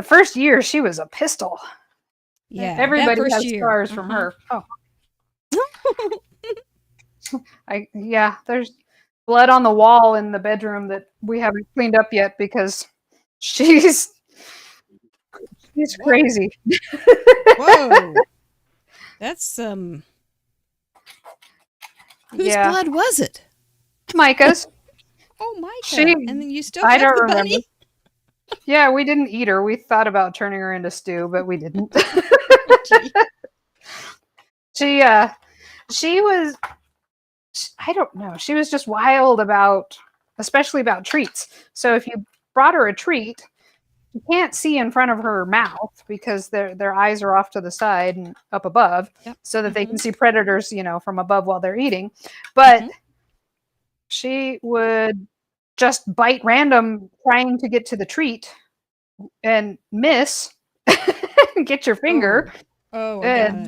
first year she was a pistol. Yeah, Everybody that has first year. scars from her. Oh. There's blood on the wall in the bedroom that we haven't cleaned up yet because she's crazy. Whoa, that's whose Yeah. blood was it? Micah's. Oh, Micah. She- And then you still I kept don't the remember. bunny? Yeah, we didn't eat her. We thought about turning her into stew, but we didn't. Gee. She was, I don't know. She was just wild especially about treats. So if you brought her a treat, you can't see in front of her mouth because their eyes are off to the side and up above, Yep. so that they can see predators, from above while they're eating. But she would just bite random trying to get to the treat and miss, get your finger. Oh, I And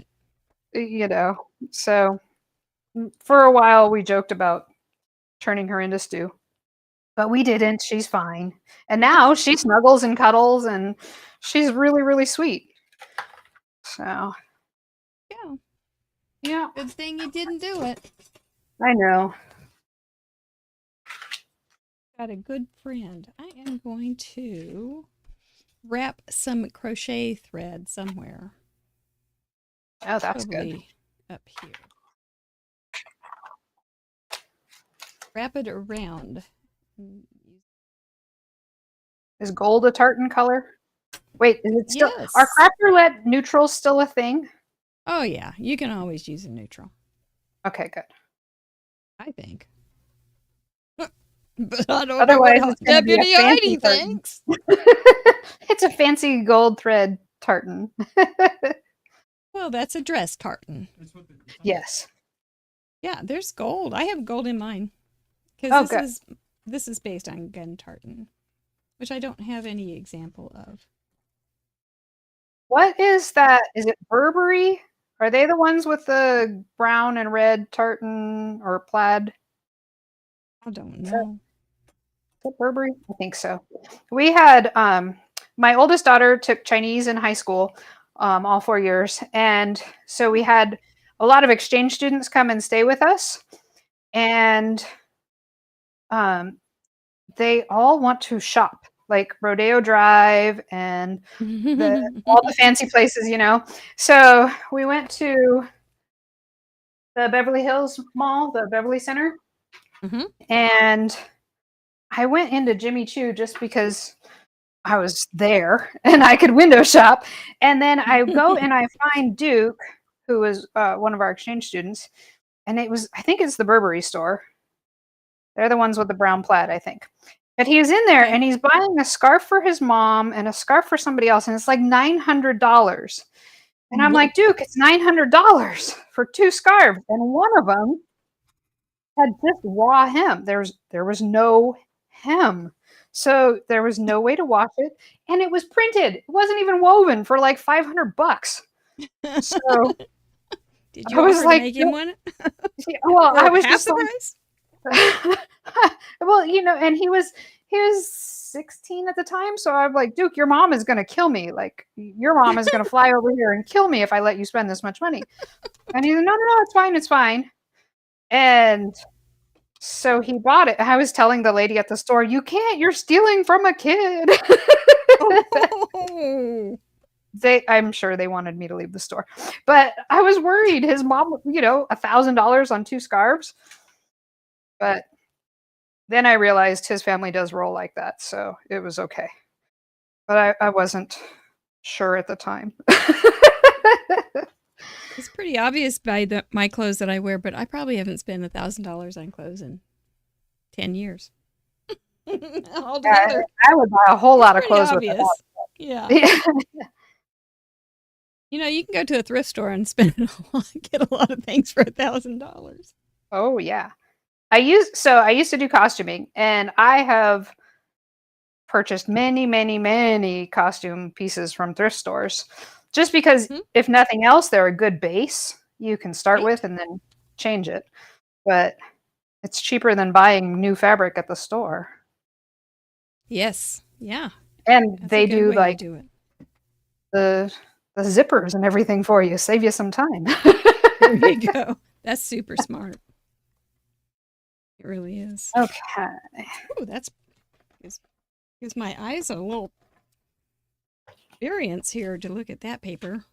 got it. So for a while we joked about turning her into stew, but we didn't. She's fine. And now she snuggles and cuddles and she's really, really sweet. So Yeah. yeah, Good thing you didn't do it. I know. Got a good friend. I am going to wrap some crochet thread somewhere. Oh, that's good. Probably up here. Wrap it around. Is gold a tartan color? Wait, is it still? Yes. Are craft roulette neutrals still a thing? Oh yeah, you can always use a neutral. Okay, good. I think. But I don't Otherwise, know what it's gonna be a Deputy fancy Heidi tartan. thinks. It's a fancy gold thread tartan. Well, that's a dress tartan. Yes. Yeah, there's gold. I have gold in mine. Because good. this is based on gun tartan, which I don't have any example of. What is that? Is it Burberry Are they the ones with the brown and red tartan or plaid? I don't Is know. that Burberry? I think so. We had my oldest daughter took Chinese in high school, all 4 years, and so we had a lot of exchange students come and stay with us, and um, they all want to shop, like Rodeo Drive and all the fancy places, you know. So we went to the Beverly Hills Mall, the Beverly Center, Mhm. and I went into Jimmy Choo just because I was there and I could window shop. And then I go and I find Duke, who was one of our exchange students, and I think it's the Burberry store. They're the ones with the brown plaid, I think. But he was in there Okay. and he's buying a scarf for his mom and a scarf for somebody else, and it's like $900. And I'm like, Duke, it's $900 for 2 scarves, and one of them had just raw hem. There was no hem, so there was no way to wash it, and it was printed. It wasn't even woven for like $500. So Did I you was offer like, to make him one? well, I For was half just the like, price? well, you know, and he was 16 at the time, so I'm like, Duke, your mom is gonna kill me. Like, your mom is gonna fly over here and kill me if I let you spend this much money. And he's like, no, no, no, it's fine, it's fine. And so he bought it. I was telling the lady at the store, you can't, you're stealing from a kid. Oh. I'm sure they wanted me to leave the store, but I was worried his mom, you know, $1,000 on 2 scarves. But then I realized his family does roll like that, so it was okay. But I wasn't sure at the time. It's pretty obvious by my clothes that I wear, but I probably haven't spent $1,000 on clothes in 10 years. Altogether. I would buy a whole lot of Pretty clothes obvious. with Yeah. that. You know, you can go to a thrift store and spend get a lot of things for $1,000. Oh yeah. I used to do costuming, and I have purchased many, many, many costume pieces from thrift stores. Just because, if nothing else, they're a good base you can start with and then change it. But it's cheaper than buying new fabric at the store. Yes. Yeah. And That's they a good do way to like do it. the zippers and everything for you. Save you some time. There you go. That's super smart. It really is. Okay. Ooh, that's gives my eyes a little experience here to look at that paper.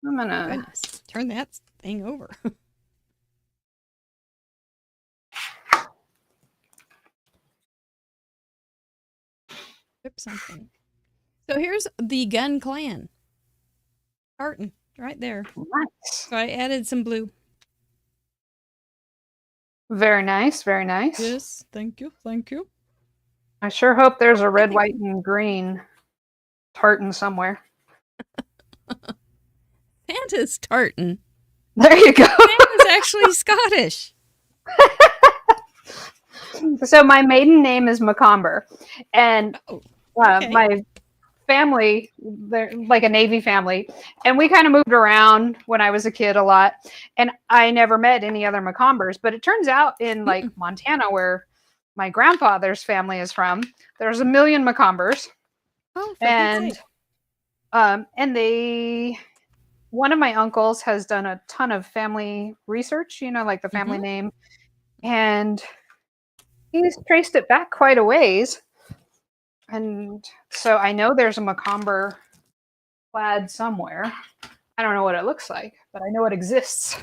I'm gonna Goodness, turn that thing over. Rip something. So here's the Gun Clan. Tartan, right there. nice. So I added some blue. Very nice, very nice. Yes, thank you, thank you. I sure hope there's a red, white, and green tartan somewhere. Santa's tartan. There you go. Santa's actually Scottish. So my maiden name is Macomber, and okay. my family, they're like a Navy family, and we kind of moved around when I was a kid a lot, and I never met any other Macombers. But it turns out in like Montana, where my grandfather's family is from, there's a million Macombers. Oh, and they, one of my uncles has done a ton of family research, you know, like the family name, and he's traced it back quite a ways. And so I know there's a Macomber plaid somewhere. I don't know what it looks like, but I know it exists.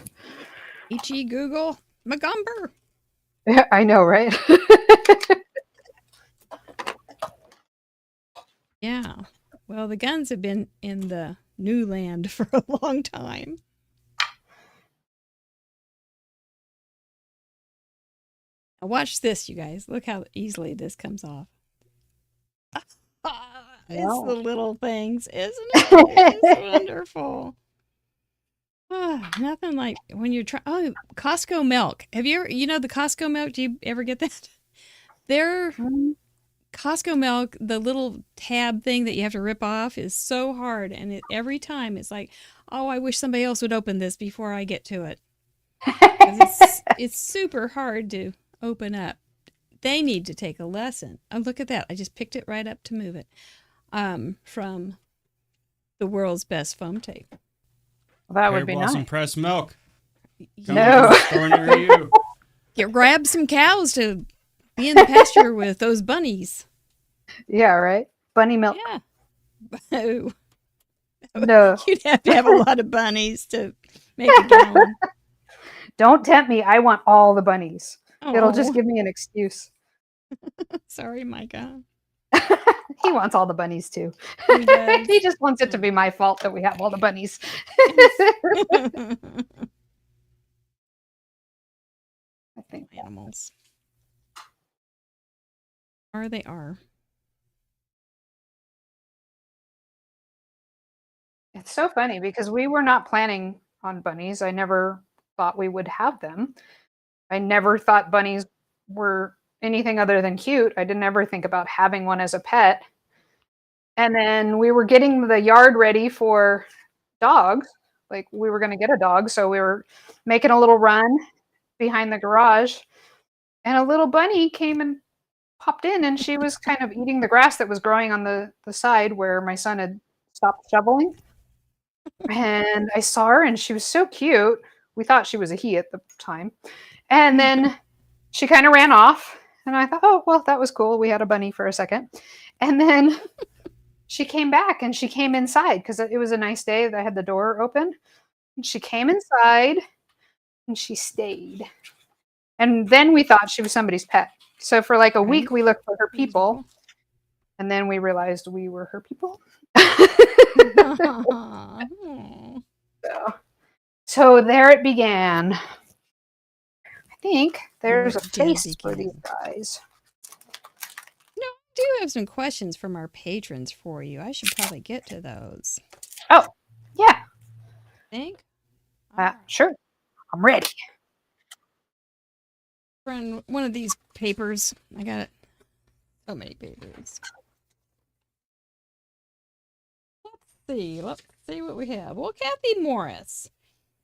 H.E. Google Macomber. Yeah, I know, right? Yeah. Well, the guns have been in the new land for a long time. Now watch this, you guys. Look how easily this comes off. It's the little things, isn't it? It's wonderful. Nothing like when you're trying. Oh, Costco milk. Have you ever, the Costco milk? Do you ever get that? Their Costco milk, the little tab thing that you have to rip off is so hard. And every time it's like, oh, I wish somebody else would open this before I get to it. 'Cause it's super hard to open up. They need to take a lesson. Oh, look at that. I just picked it right up to move it. From the world's best foam tape. Well, that would be Blossom nice. Press milk. No. You. Grab some cows to be in the pasture with those bunnies. Yeah, right. Bunny milk. Yeah. Oh, No. you'd have to have a lot of bunnies to make a gallon. Don't tempt me. I want all the bunnies. It'll just Oh, give me an excuse. sorry, Micah. He wants all the bunnies too. He does. He just wants it to be my fault that we have all the bunnies. I think. Animals. They are. It's so funny because we were not planning on bunnies. I never thought we would have them. I never thought bunnies were anything other than cute. I didn't ever think about having one as a pet. And then we were getting the yard ready for dogs. Like we were going to get a dog. So we were making a little run behind the garage. And a little bunny came and popped in, and she was kind of eating the grass that was growing on the side where my son had stopped shoveling. And I saw her, and she was so cute. We thought she was a he at the time. And then she kind of ran off. And I thought, oh, well, that was cool. We had a bunny for a second. And then she came back, and she came inside because it was a nice day. I had the door open. And she came inside, and she stayed. And then we thought she was somebody's pet. So for like a week, we looked for her people. And then we realized we were her people. So there it began. I think there's a face for these guys. No, I do have some questions from our patrons for you. I should probably get to those. Oh, yeah. Think? Sure. I'm ready. Run one of these papers. I got it. So many papers. Let's see what we have. Well, Kathy Morris.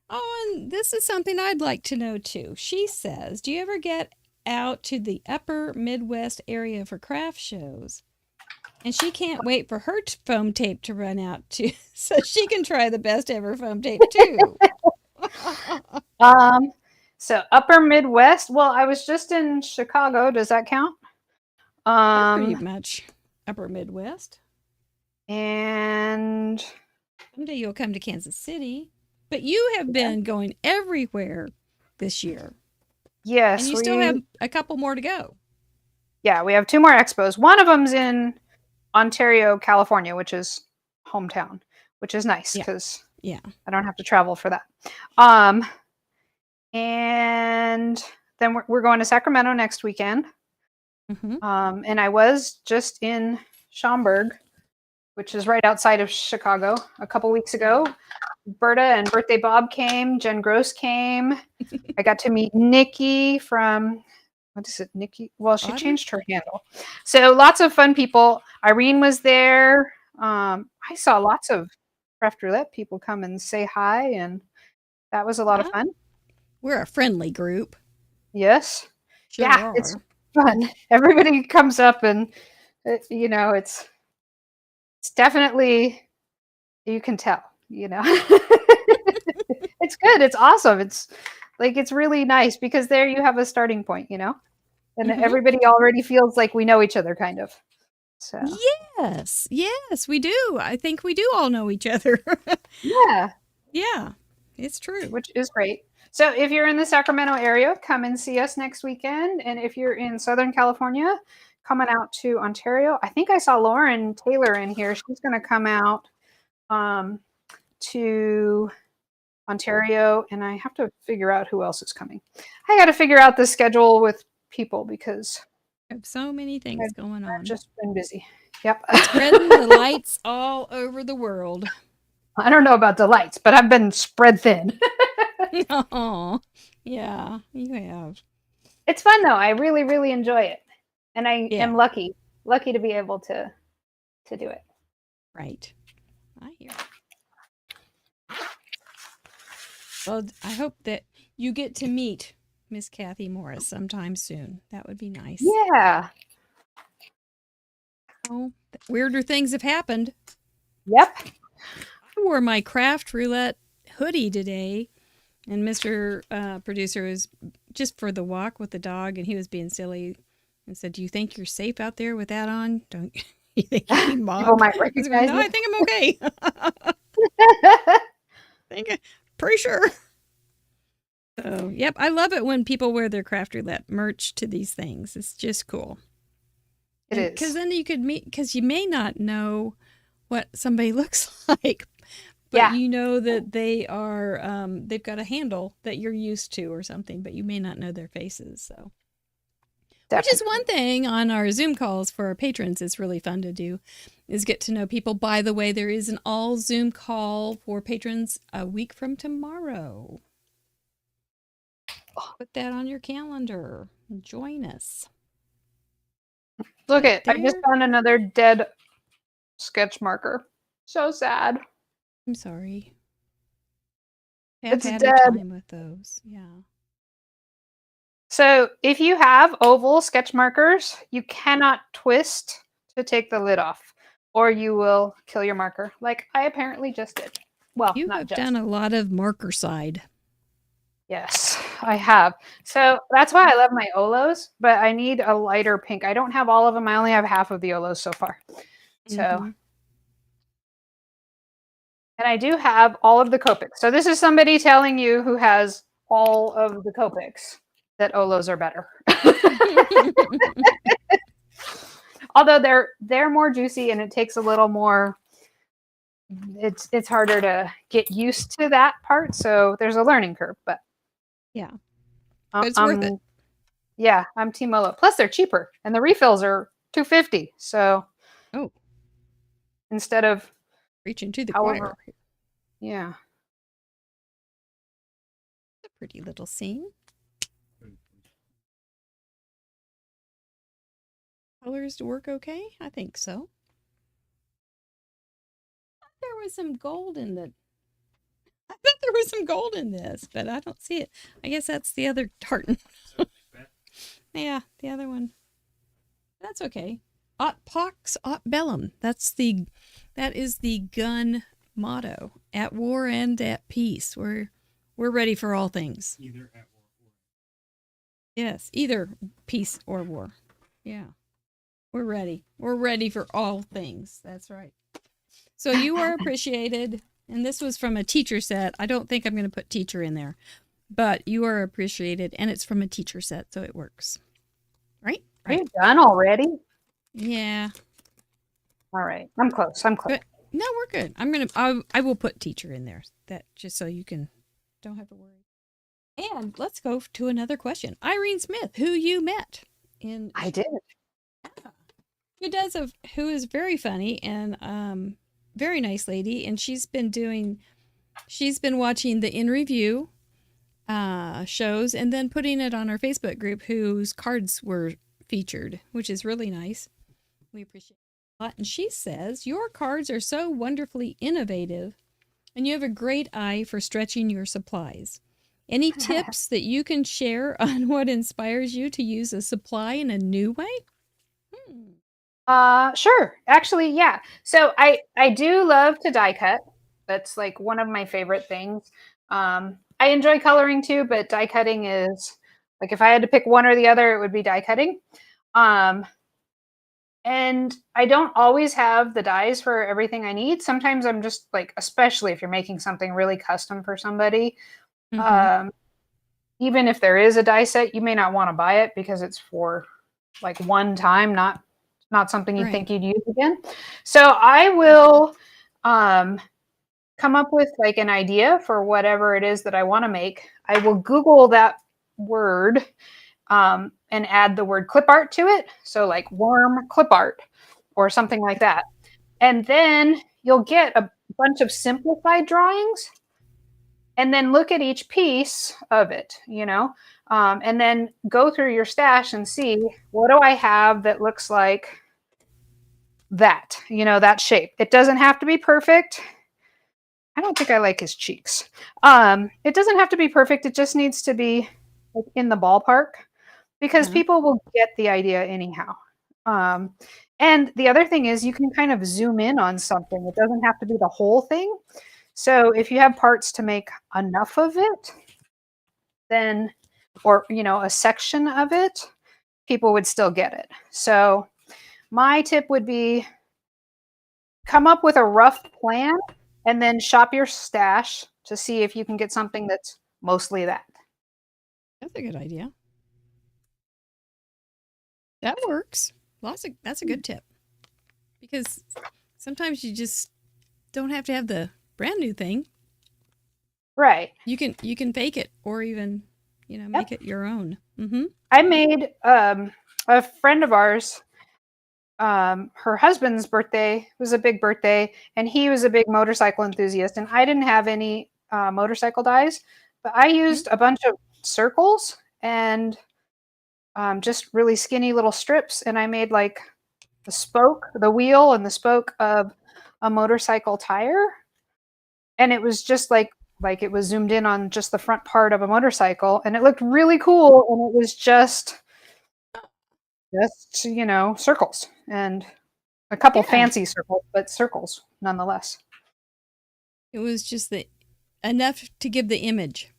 Oh, and this is something I'd like to know too. She says, do you ever get out to the upper Midwest area for craft shows? And she can't wait for her foam tape to run out too, so she can try the best ever foam tape too. So upper Midwest. Well, I was just in Chicago. Does that count? Pretty much upper Midwest. And someday you'll come to Kansas City. But you have been going everywhere this year. Yes. And you still have a couple more to go. Yeah, we have 2 more expos. One of them's in Ontario, California, which is hometown, which is nice because I don't have to travel for that. And then we're going to Sacramento next weekend. Mm-hmm. And I was just in Schaumburg, which is right outside of Chicago, a couple weeks ago. Berta and Birthday Bob came. Jen Gross came. I got to meet Nikki from, what is it, Nikki? Well, she changed her handle. So lots of fun people. Irene was there. I saw lots of Craft Roulette people come and say hi, and that was a lot of fun. We're a friendly group. Yes. Sure yeah, are. it's fun. Everybody comes up and, it's definitely, you can tell, It's good. It's awesome. It's like, it's really nice because there you have a starting point, and everybody already feels like we know each other kind of. So Yes, we do. I think we do all know each other. yeah, it's true. which is great. So if you're in the Sacramento area, come and see us next weekend. And if you're in Southern California, coming out to Ontario, I think I saw Lauren Taylor in here. She's going to come out to Ontario, and I have to figure out who else is coming. I got to figure out the schedule with people because I have so many things going on. I've just been busy. Yep. Spreading the lights all over the world. I don't know about the lights, but I've been spread thin. Oh, yeah, you have. It's fun though. I really, really enjoy it. And I am lucky lucky to be able to do it. Right. I hear. Well, I hope that you get to meet Miss Kathy Morris sometime soon. That would be nice. Yeah. Oh, weirder things have happened. Yep. I wore my Craft Roulette hoodie today, and Mr. Producer was just for the walk with the dog, and he was being silly and said, "Do you think you're safe out there with that on? Don't you think you'll be mobbed?" People might I was recognize going, no, I it. think I'm okay. Pretty sure. So, yep, I love it when people wear their Craft Roulette merch to these things. It's just cool. It is. Because then you could meet, because you may not know what somebody looks like, but Yeah. you know that they are, they've got a handle that you're used to or something, but you may not know their faces. So, which is one thing on our Zoom calls for our patrons is really fun to do, is get to know people. By the way, there is an all Zoom call for patrons a week from tomorrow. Put that on your calendar. Join us. Look Right I just there. found another dead sketch marker. So sad. I'm sorry. I've It's had dead. a time with those. Yeah. So if you have oval sketch markers, you cannot twist to take the lid off, or you will kill your marker, like I apparently just did. Well, You not have just. done a lot of marker side. Yes, I have. So that's why I love my Olos, but I need a lighter pink. I don't have all of them. I only have half of the Olos so far. So, Mhm. and I do have all of the Copics. So this is somebody telling you who has all of the Copics that Olos are better. Although they're more juicy and it takes a little more. It's harder to get used to that part, so there's a learning curve. But Yeah. But it's worth it. Yeah, I'm Team Olo. Plus, they're cheaper, and the refills are $2.50. So, Oh, instead of reaching to the however, choir. yeah, A pretty little scene. Colors to work okay? I think so. There was some gold in the. I thought there was some gold in this, but I don't see it. I guess that's the other tartan. Yeah, the other one. That's okay. Aut Pax, aut bellum. That is the gun motto. At war and at peace. We're ready for all things. Either at war or. Yes, either peace or war. Yeah. We're ready. We're ready for all things. That's right. So you are appreciated. And this was from a teacher set. I don't think I'm going to put teacher in there. But you are appreciated. And it's from a teacher set, so it works. Right? Are you done already? Yeah. All right, I'm close. But no, we're good. I will put teacher in there. That just so you don't have to worry. And let's go to another question. Irene Smith, who you met in. I did. Who is very funny and very nice lady, and she's been watching the In Review shows and then putting it on our Facebook group whose cards were featured, which is really nice. We appreciate it a lot. And she says, your cards are so wonderfully innovative and you have a great eye for stretching your supplies. Any tips that you can share on what inspires you to use a supply in a new way? Sure. Actually, yeah. So I do love to die cut. That's like one of my favorite things. I enjoy coloring too, but die cutting is like if I had to pick one or the other, it would be die cutting. And I don't always have the dies for everything I need. Sometimes I'm just like, especially if you're making something really custom for somebody, even if there is a die set, you may not want to buy it because it's for like one time, not something you think you'd use again. So I will come up with like an idea for whatever it is that I want to make. I will Google that word and add the word clip art to it. So like worm clip art or something like that. And then you'll get a bunch of simplified drawings and then look at each piece of it, and then go through your stash and see, what do I have that looks like that, that shape. It doesn't have to be perfect. I don't think I like his cheeks. It doesn't have to be perfect. It just needs to be like in the ballpark, because people will get the idea anyhow. And the other thing is you can kind of zoom in on something. It doesn't have to be the whole thing. So if you have parts to make enough of it, then, or, a section of it, people would still get it. So my tip would be come up with a rough plan and then shop your stash to see if you can get something that's mostly that. That's a good idea. That works. That's a good tip. Because sometimes you just don't have to have the brand new thing. Right. You can fake it, or even, make it your own. Mm-hmm. I made a friend of ours, her husband's birthday was a big birthday, and he was a big motorcycle enthusiast, and I didn't have any motorcycle dies, but I used a bunch of circles and just really skinny little strips, and I made like the wheel and the spoke of a motorcycle tire, and it was just like it was zoomed in on just the front part of a motorcycle, and it looked really cool, and it was just circles and a couple fancy circles, but circles nonetheless. It was just enough to give the image.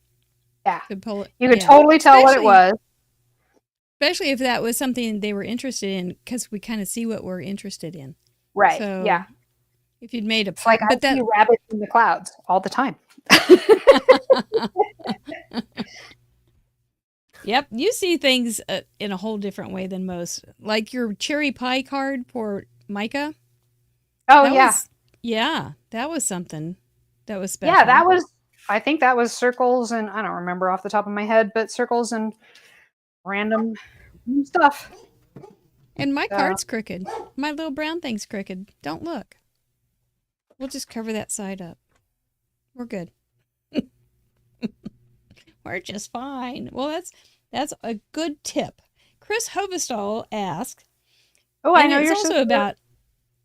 Yeah. To pull it. You could totally tell what it was. Especially if that was something they were interested in, because we kind of see what we're interested in. Right. So yeah. If you'd made I see rabbits in the clouds all the time. Yep, you see things in a whole different way than most. Like your cherry pie card for Micah. Oh, yeah. That was something that was special. Yeah, I think that was circles, and I don't remember off the top of my head, but circles and random stuff. And my card's crooked. My little brown thing's crooked. Don't look. We'll just cover that side up. We're good. We're just fine. Well, that's a good tip. Chris Hovestall asked. Oh, I know it's you're also about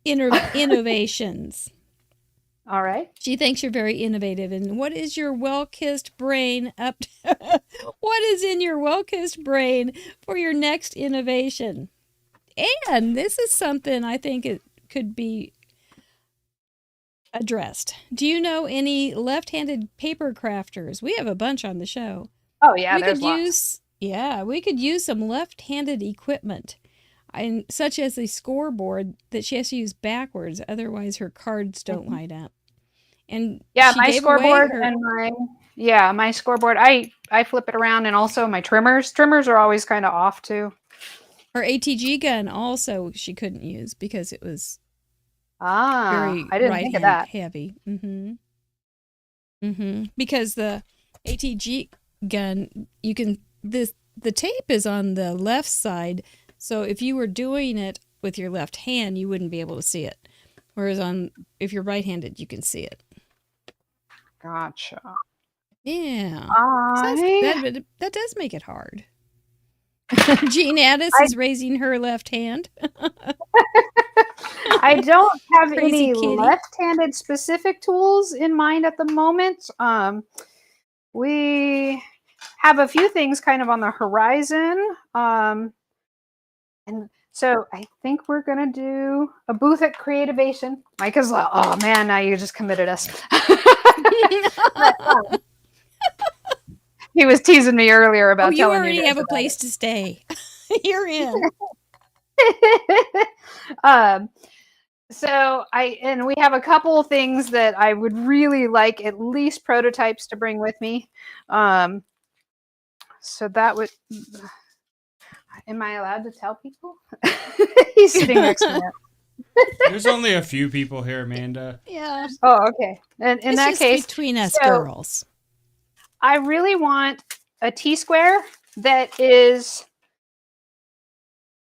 innovations. All right. She thinks you're very innovative. And what is your well-kissed brain up to? What is in your well-kissed brain for your next innovation? And this is something I think it could be addressed. Do you know any left-handed paper crafters? We have a bunch on the show. Oh yeah, there's lots. We could use some left-handed equipment, such as a scoreboard that she has to use backwards, otherwise her cards don't line up. And my scoreboard my scoreboard. I flip it around, and also my trimmers. Trimmers are always kind of off too. Her ATG gun also she couldn't use because it was very I didn't think of that. Heavy. Because the ATG gun, the tape is on the left side, so if you were doing it with your left hand, you wouldn't be able to see it. Whereas if you're right-handed, you can see it. Gotcha. Yeah. That does make it hard. Jean Addis is raising her left hand. I don't have Crazy any kitty. left-handed specific tools in mind at the moment. We have a few things kind of on the horizon. And so I think we're going to do a booth at Creativation. Micah's like, oh man, now you just committed us. But, he was teasing me earlier about you telling already you have a place to stay. You're in. So we have a couple of things that I would really like at least prototypes to bring with me. So that would, am I allowed to tell people? He's sitting next to me. There's only a few people here, Amanda. Yeah. Oh, okay. And in that case, between us girls. I really want a T-square that is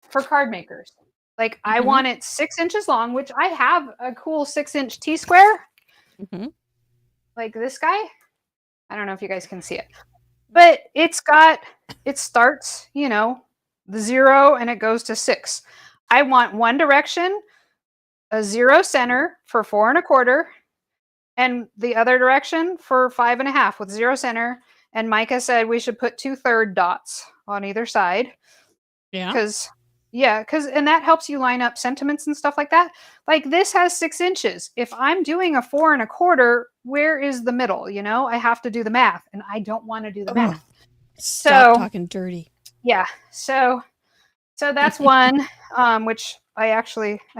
for card makers. Like I want it 6 inches long, which I have a cool 6-inch T-square. Like this guy. I don't know if you guys can see it, but it starts, the 0 and it goes to 6. I want one direction a 0 center for 4 1/4, and the other direction for 5 1/2 with 0 center. And Micah said we should put 2/3 dots on either side. Yeah. Because and that helps you line up sentiments and stuff like that. Like this has 6 inches. If I'm doing a 4 1/4, where is the middle? I have to do the math, and I don't want to do the math. Stop talking dirty. Yeah. So that's one, which I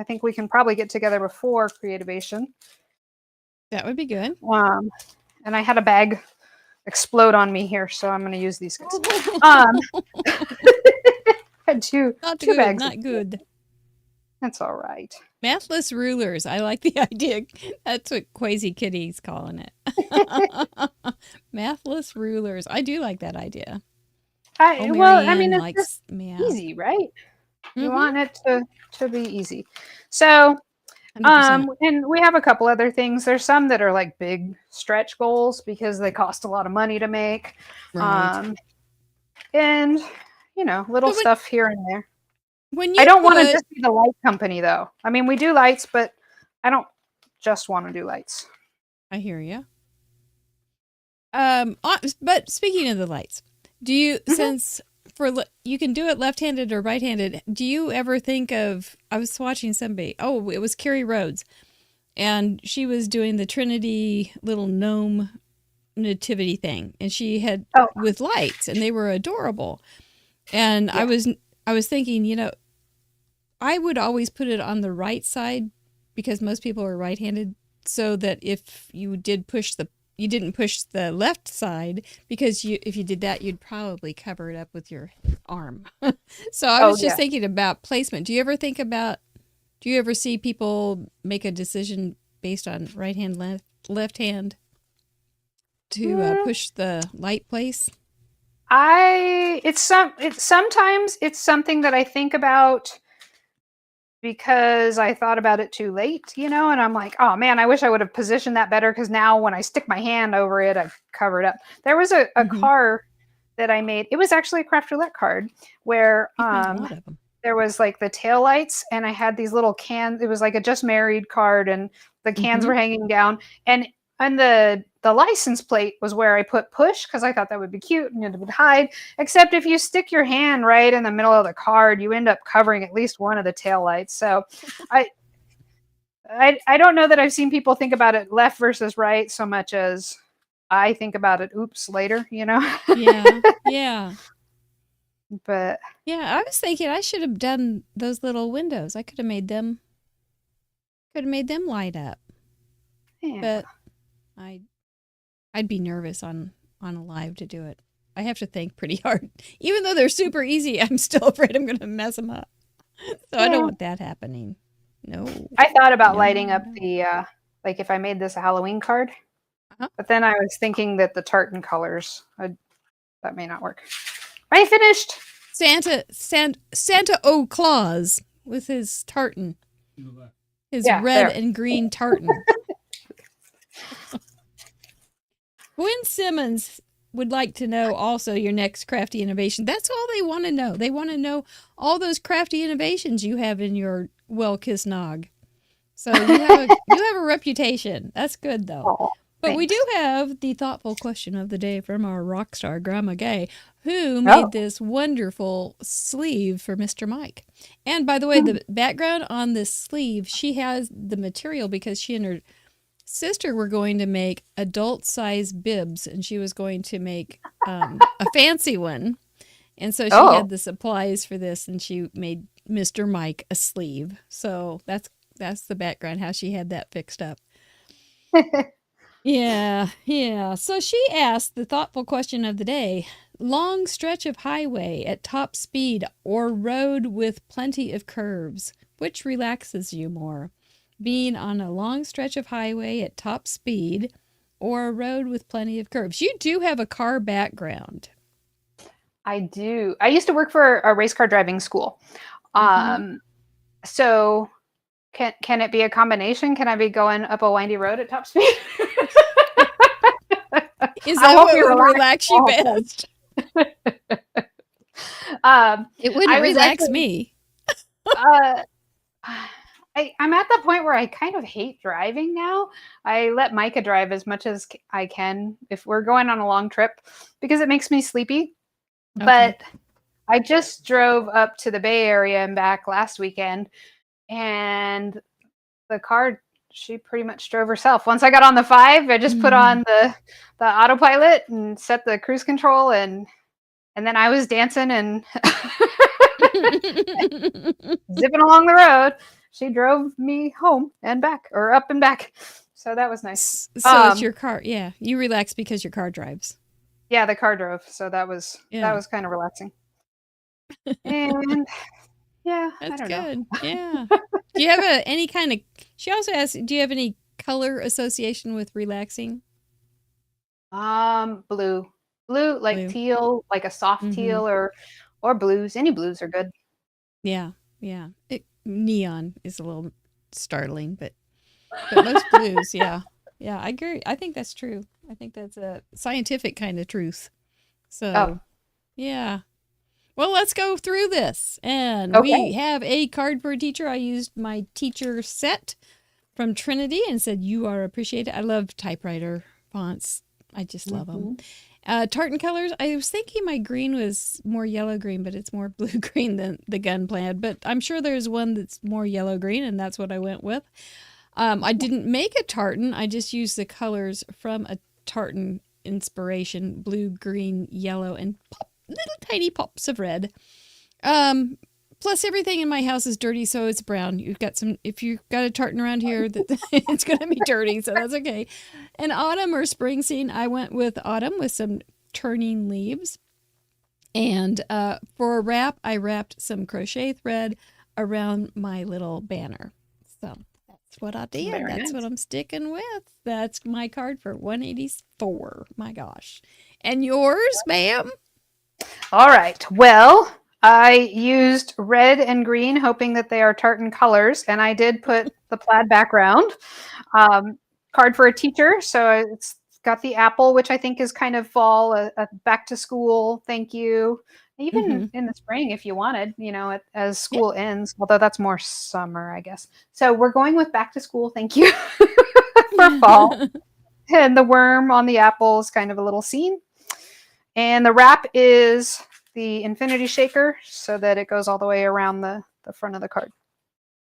think we can probably get together before Creativation. That would be good. And I had a bag explode on me here, so I'm going to use these guys. Had two bags. Not good. That's all right. Mathless rulers. I like the idea. That's what Quasi Kitty's calling it. Mathless rulers. I do like that idea. It's just easy, right? Mm-hmm. You want it to be easy. So, 100%. And we have a couple other things. There's some that are like big stretch goals because they cost a lot of money to make. Right. And little stuff here and there. I don't want to just be the light company, though. I mean, we do lights, but I don't just want to do lights. I hear you. But speaking of the lights, do you, since you can do it left-handed or right-handed, do you ever think of, I was watching somebody, it was Carrie Rhodes, and she was doing the Trinity little gnome nativity thing, and she had with lights, and they were adorable. And I was thinking, I would always put it on the right side because most people are right-handed, so that if you didn't push the left side, because if you did that, you'd probably cover it up with your arm. So I was just thinking about placement. Do you ever see people make a decision based on right hand, left hand to push the light place? Sometimes it's something that I think about because I thought about it too late, and I'm like, oh man, I wish I would have positioned that better, because now when I stick my hand over it, I've covered up. There was a car that I made. It was actually a Craft Roulette card where there was like the tail lights, and I had these little cans. It was like a just married card, and the cans were hanging down, and the license plate was where I put push, because I thought that would be cute and it would hide. Except if you stick your hand right in the middle of the card, you end up covering at least one of the tail lights. So I don't know that I've seen people think about it left versus right so much as I think about it later, Yeah. But yeah, I was thinking I should have done those little windows. I could have made them light up. Yeah. But I'd be nervous on a live to do it. I have to think pretty hard. Even though they're super easy, I'm still afraid I'm going to mess them up. So I don't want that happening. No. I thought about lighting up the, like if I made this a Halloween card, but then I was thinking that the tartan colors, that may not work. I finished. Santa O'Claus with his tartan. His red and green tartan. Gwen Simmons would like to know also your next crafty innovation. That's all they want to know. They want to know all those crafty innovations you have in your well-kissed nog. So you have a reputation. That's good, though. But we do have the thoughtful question of the day from our rock star, Grandma Gay, who made this wonderful sleeve for Mr. Mike. And by the way, the background on this sleeve, she has the material because she and her sister were going to make adult-size bibs, and she was going to make a fancy one. And so she had the supplies for this, and she made Mr. Mike a sleeve. So that's the background, how she had that fixed up. Yeah. So she asked the thoughtful question of the day: long stretch of highway at top speed or road with plenty of curves, which relaxes you more? Being on a long stretch of highway at top speed or a road with plenty of curves. You do have a car background. I do. I used to work for a race car driving school. So can it be a combination? Can I be going up a windy road at top speed? Is that what would relax you best? It wouldn't relax me. I'm at the point where I kind of hate driving now. I let Micah drive as much as I can if we're going on a long trip because it makes me sleepy. Okay. But I just drove up to the Bay Area and back last weekend, and the car, she pretty much drove herself. Once I got on the 5, I just put on the autopilot and set the cruise control, and then I was dancing and zipping along the road. She drove me home and back, or up and back. So that was nice. So it's your car. Yeah. You relax because your car drives. Yeah, the car drove. So that was kind of relaxing. And yeah, that's I don't good. know. Yeah. Do you have any kind of, she also asked, do you have any color association with relaxing? Blue, like Blue. teal, like a soft teal or blues. Any blues are good. Yeah. Yeah. Neon is a little startling, but most blues, yeah. Yeah, I agree. I think that's true. I think that's a scientific kind of truth. So, yeah. Well, let's go through this. And we have a card for a teacher. I used my teacher set from Trinity and said, "You are appreciated." I love typewriter fonts. I just love them. Tartan colors. I was thinking my green was more yellow green, but it's more blue green than the gun plaid. But I'm sure there's one that's more yellow green, and that's what I went with. I didn't make a tartan. I just used the colors from a tartan inspiration: blue, green, yellow, and little tiny pops of red. Plus, everything in my house is dirty, so it's brown. If you've got a tartan around here, it's going to be dirty, so that's okay. And autumn or spring scene, I went with autumn with some turning leaves. And for a wrap, I wrapped some crochet thread around my little banner. So that's what I did. Very That's nice. what I'm sticking with. That's my card for 184. My gosh. And yours, ma'am? All right. Well, I used red and green, hoping that they are tartan colors, and I did put the plaid background. Card for a teacher, so it's got the apple, which I think is kind of fall, a back to school, thank you. Even in the spring, if you wanted, as school ends, although that's more summer, I guess. So we're going with back to school, thank you, for fall. And the worm on the apple is kind of a little scene. And the wrap is the infinity shaker so that it goes all the way around the front of the card.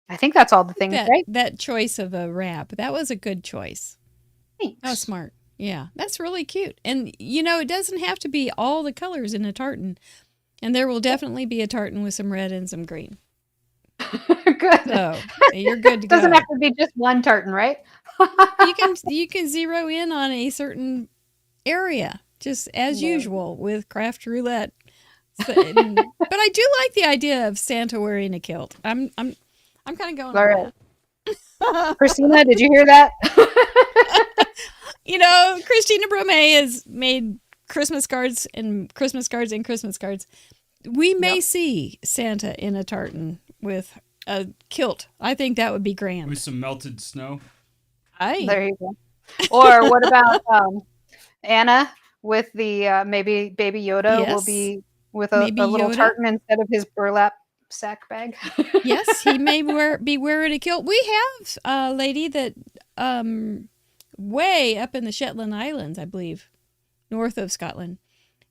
I think that's all the things, right? That choice of a wrap, that was a good choice. Thanks. Oh, smart. Yeah, that's really cute. And, it doesn't have to be all the colors in a tartan. And there will definitely be a tartan with some red and some green. Good. So you're good to go. Doesn't have to be just one tartan, right? You can zero in on a certain area, just as usual with Craft Roulette. But I do like the idea of Santa wearing a kilt. I'm kind of going All with right. that. Christina, did you hear that? Christina Brome has made Christmas cards and Christmas cards and Christmas cards. We may see Santa in a tartan with a kilt. I think that would be grand. With some melted snow. There you go. Or what about Anna with the maybe Baby Yoda will be with a little Yoda. tartan instead of his burlap sack bag. Yes, he may be wearing a kilt. We have a lady that way up in the Shetland Islands, I believe, north of Scotland,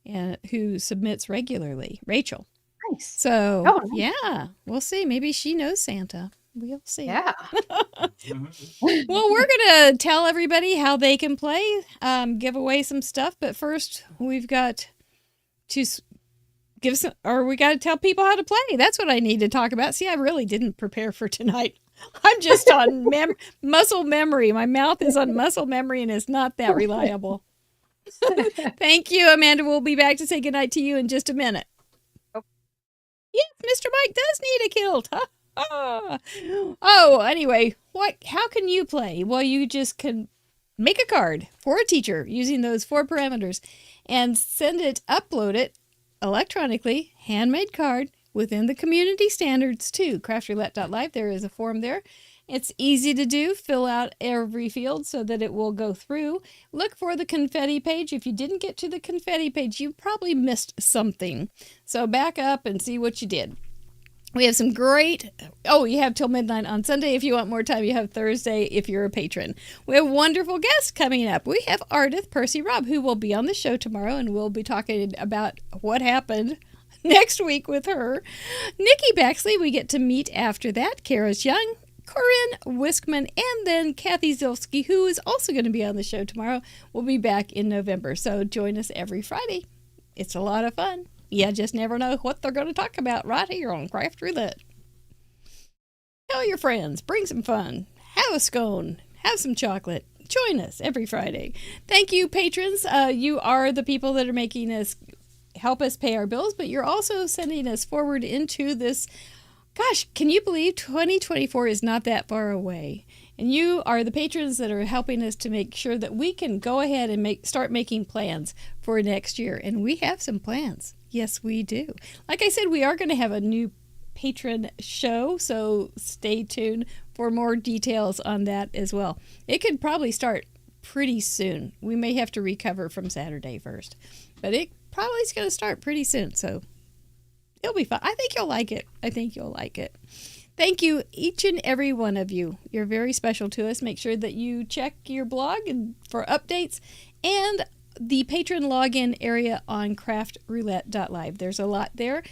and who submits regularly, Rachel. Nice. So, yeah, we'll see. Maybe she knows Santa. We'll see. Yeah. Well, we're going to tell everybody how they can play, give away some stuff. But first, we've got to we got to tell people how to play. That's what I need to talk about. See, I really didn't prepare for tonight. I'm just on muscle memory. My mouth is on muscle memory, and it's not that reliable. Thank you, Amanda. We'll be back to say goodnight to you in just a minute. Yes, Mr. Mike does need a kilt. Oh, anyway, how can you play? Well, you just can make a card for a teacher using those 4 parameters and upload it electronically, handmade card within the community standards too. craftroulette.live. There is a form there. It's easy to do. Fill out every field so that it will go through. Look for the confetti page. If you didn't get to the confetti page, you probably missed something. So back up and see what you did. We have some great, you have till midnight on Sunday. If you want more time, you have Thursday if you're a patron. We have wonderful guests coming up. We have artist Percy Robb, who will be on the show tomorrow, and we'll be talking about what happened next week with her. Nikki Baxley, we get to meet after that. Kara's Young, Corinne Wiskman, and then Kathy Zilski, who is also going to be on the show tomorrow, will be back in November. So join us every Friday. It's a lot of fun. You just never know what they're going to talk about right here on Craft Roulette. Tell your friends, bring some fun, have a scone, have some chocolate. Join us every Friday. Thank you, patrons. You are the people that are making us help us pay our bills, but you're also sending us forward into this. Gosh, can you believe 2024 is not that far away? And you are the patrons that are helping us to make sure that we can go ahead and start making plans for next year. And we have some plans. Yes, we do. Like I said, we are going to have a new patron show, so stay tuned for more details on that as well. It could probably start pretty soon. We may have to recover from Saturday first, but it probably is going to start pretty soon, so it'll be fun. I think you'll like it. Thank you, each and every one of you. You're very special to us. Make sure that you check your blog for updates and the patron login area on craftroulette.live. There's a lot there.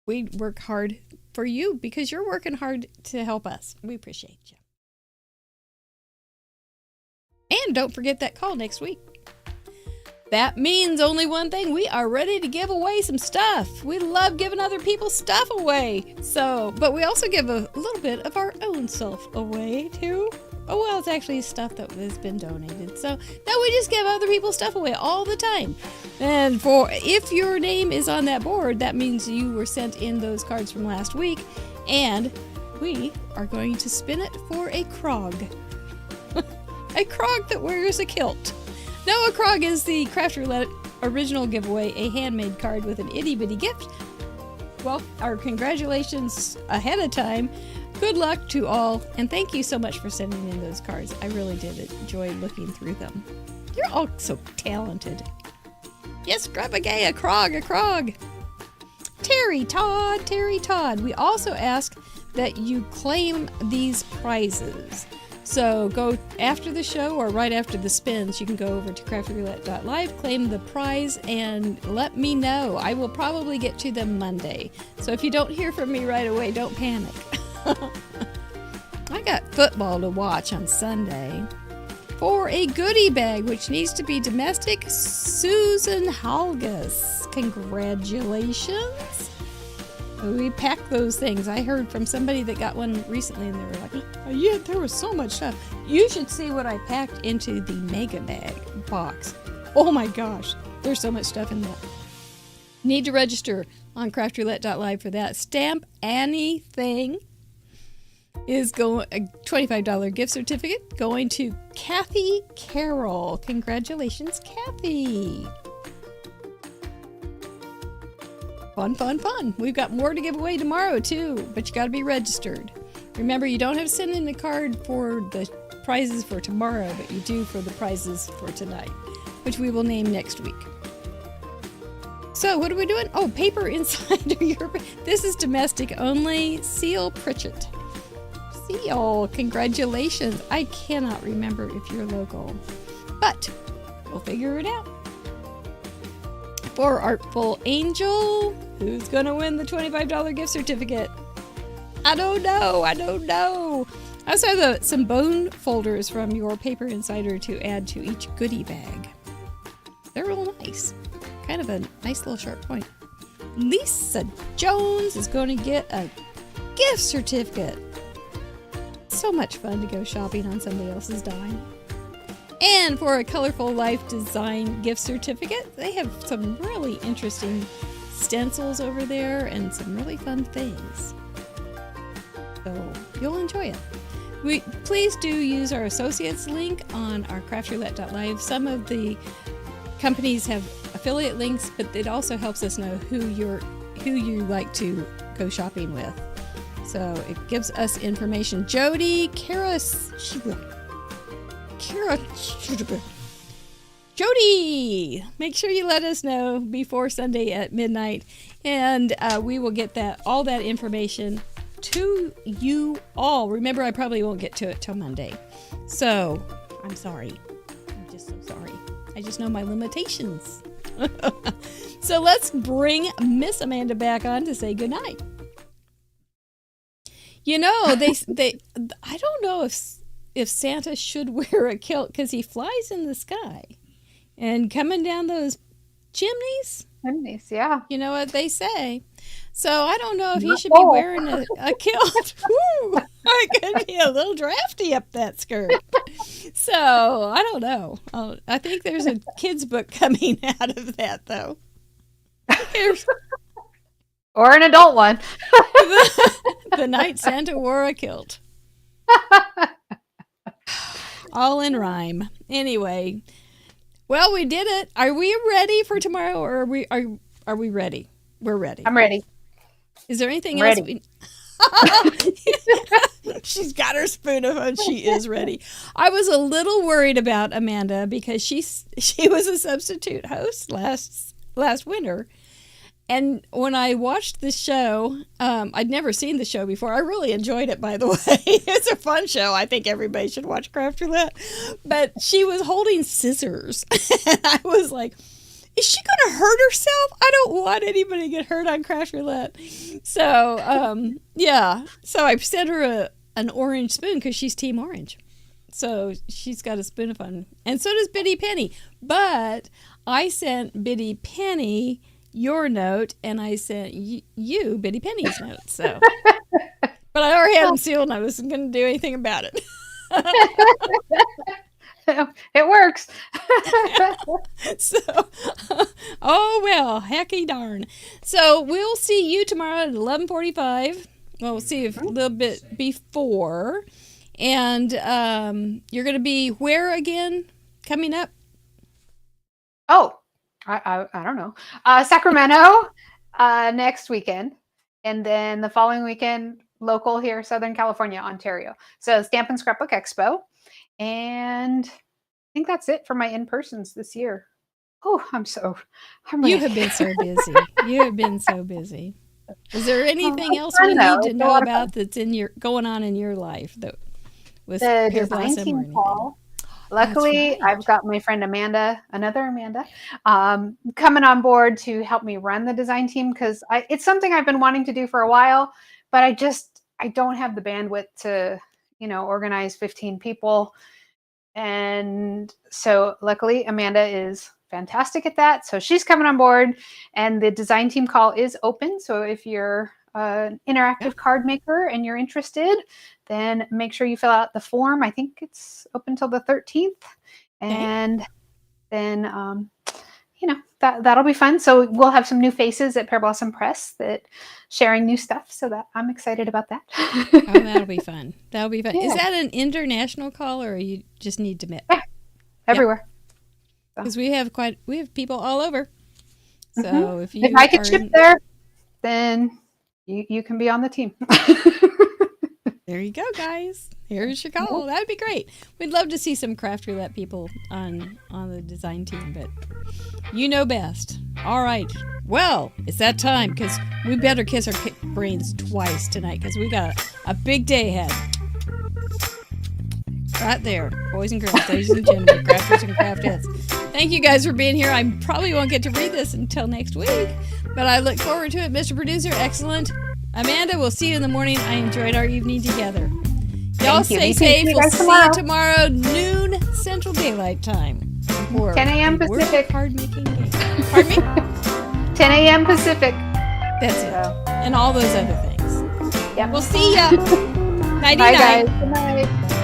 We work hard for you because you're working hard to help us. We appreciate you. And don't forget that call next week. That means only one thing. We are ready to give away some stuff. We love giving other people's stuff away. But we also give a little bit of our own self away too. It's actually stuff that has been donated. So now we just give other people's stuff away all the time. And if your name is on that board, that means you were sent in those cards from last week. And we are going to spin it for a Krog. A Krog that wears a kilt. No, a Krog is the Craft Roulette original giveaway, a handmade card with an itty-bitty gift. Well, our congratulations ahead of time. Good luck to all, and thank you so much for sending in those cards. I really did enjoy looking through them. You're all so talented. Yes, grab a Krog. Terry Todd. We also ask that you claim these prizes. So go after the show or right after the spins, you can go over to craftroulette.live, claim the prize, and let me know. I will probably get to them Monday. So if you don't hear from me right away, don't panic. I got football to watch on Sunday. For a goodie bag, which needs to be domestic, Susan Halgas. Congratulations. We pack those things. I heard from somebody that got one recently and they were like, oh, yeah, there was so much stuff. You should see what I packed into the mega bag box. Oh my gosh, there's so much stuff in that. Need to register on craftroulette.live for that. Stamp Anything is going a $25 gift certificate going to Kathy Carroll. Congratulations, Kathy. Fun. We've got more to give away tomorrow too, but you got to be registered. Remember, you don't have to send in a card for the prizes for tomorrow, but you do for the prizes for tonight, which we will name next week. So what are we doing? Oh, Paper Insider. This is domestic only. Seal Pritchett. Seal, congratulations. I cannot remember if you're local, but we'll figure it out. For Artful Angel, who's going to win the $25 gift certificate? I don't know. I also have some bone folders from your Paper Insider to add to each goodie bag. They're real nice. Kind of a nice little sharp point. Lisa Jones is going to get a gift certificate. So much fun to go shopping on somebody else's dime. And for a Colorful Life Design gift certificate, they have some really interesting stencils over there and some really fun things. So you'll enjoy it. Please do use our associates link on our craftroulette.live. Some of the companies have affiliate links, but it also helps us know who you like to go shopping with. So it gives us information. Jody Jody, make sure you let us know before Sunday at midnight, and we will get all that information to you all. Remember, I probably won't get to it till Monday, so I'm sorry. I'm just so sorry. I just know my limitations. So let's bring Miss Amanda back on to say goodnight. You know, they I don't know if Santa should wear a kilt because he flies in the sky and coming down those chimneys. Chimneys, yeah. You know what they say. So I don't know if he should be wearing a kilt. Woo, it could be a little drafty up that skirt. So I don't know. I think there's a kid's book coming out of that, though. Or an adult one. The night Santa wore a kilt. All in rhyme. Anyway, well, we did it. Are we ready for tomorrow, or are we ready? We're ready. I'm ready. Is there anything else? She's got her spoon of and she is ready. I was a little worried about Amanda because she was a substitute host last winter. And when I watched the show, I'd never seen the show before. I really enjoyed it, by the way. It's a fun show. I think everybody should watch Craft Roulette. But she was holding scissors. And I was like, is she going to hurt herself? I don't want anybody to get hurt on Craft Roulette. So, yeah. So I sent her an orange spoon because she's Team Orange. So she's got a spoon of fun. And so does Biddy Penny. But I sent Biddy Penny your note, and I sent you Biddy Penny's note. So, but I already had them sealed, and I wasn't going to do anything about it. It works. So, oh well, hecky darn. So we'll see you tomorrow at 11:45. Well, we'll see if a little bit before, and you're going to be where again coming up? Oh. I don't know. Sacramento next weekend, and then the following weekend, local here, Southern California, Ontario. So Stamp and Scrapbook Expo, and I think that's it for my in-persons this year. Oh, I'm ready. You have been so busy. You have been so busy. Is there anything else we need to know about that's going on in your life that with the design team call? Luckily, right. I've got my friend Amanda, another Amanda, coming on board to help me run the design team because it's something I've been wanting to do for a while, but I don't have the bandwidth to, organize 15 people. And so luckily, Amanda is fantastic at that. So she's coming on board, and the design team call is open. So if you're an interactive card maker and you're interested, then make sure you fill out the form. I think it's open till the 13th. And then, that'll be fun. So we'll have some new faces at Pear Blossom Press that sharing new stuff. So that I'm excited about that. Oh, that'll be fun. That'll be fun. Yeah. Is that an international call, or you just need to meet? Yeah, everywhere. Because we have people all over. So if I could ship there, then you can be on the team. There you go, guys. Here's your call. That'd be great. We'd love to see some Craft Roulette people on the design team, but you know best. All right. Well, it's that time because we better kiss our brains twice tonight because we got a big day ahead. Right there, boys and girls, ladies and gentlemen, crafters and craftettes. Thank you guys for being here. I probably won't get to read this until next week, but I look forward to it. Mr. Producer, excellent. Amanda, we'll see you in the morning. I enjoyed our evening together. Y'all stay safe. We'll see you tomorrow, noon Central Daylight Time. 10 a.m. Pacific. Card making game. Pardon me? 10 a.m. Pacific. That's it. And all those other things. Yep. We'll see ya. Nighty Bye, night. guys. Good night.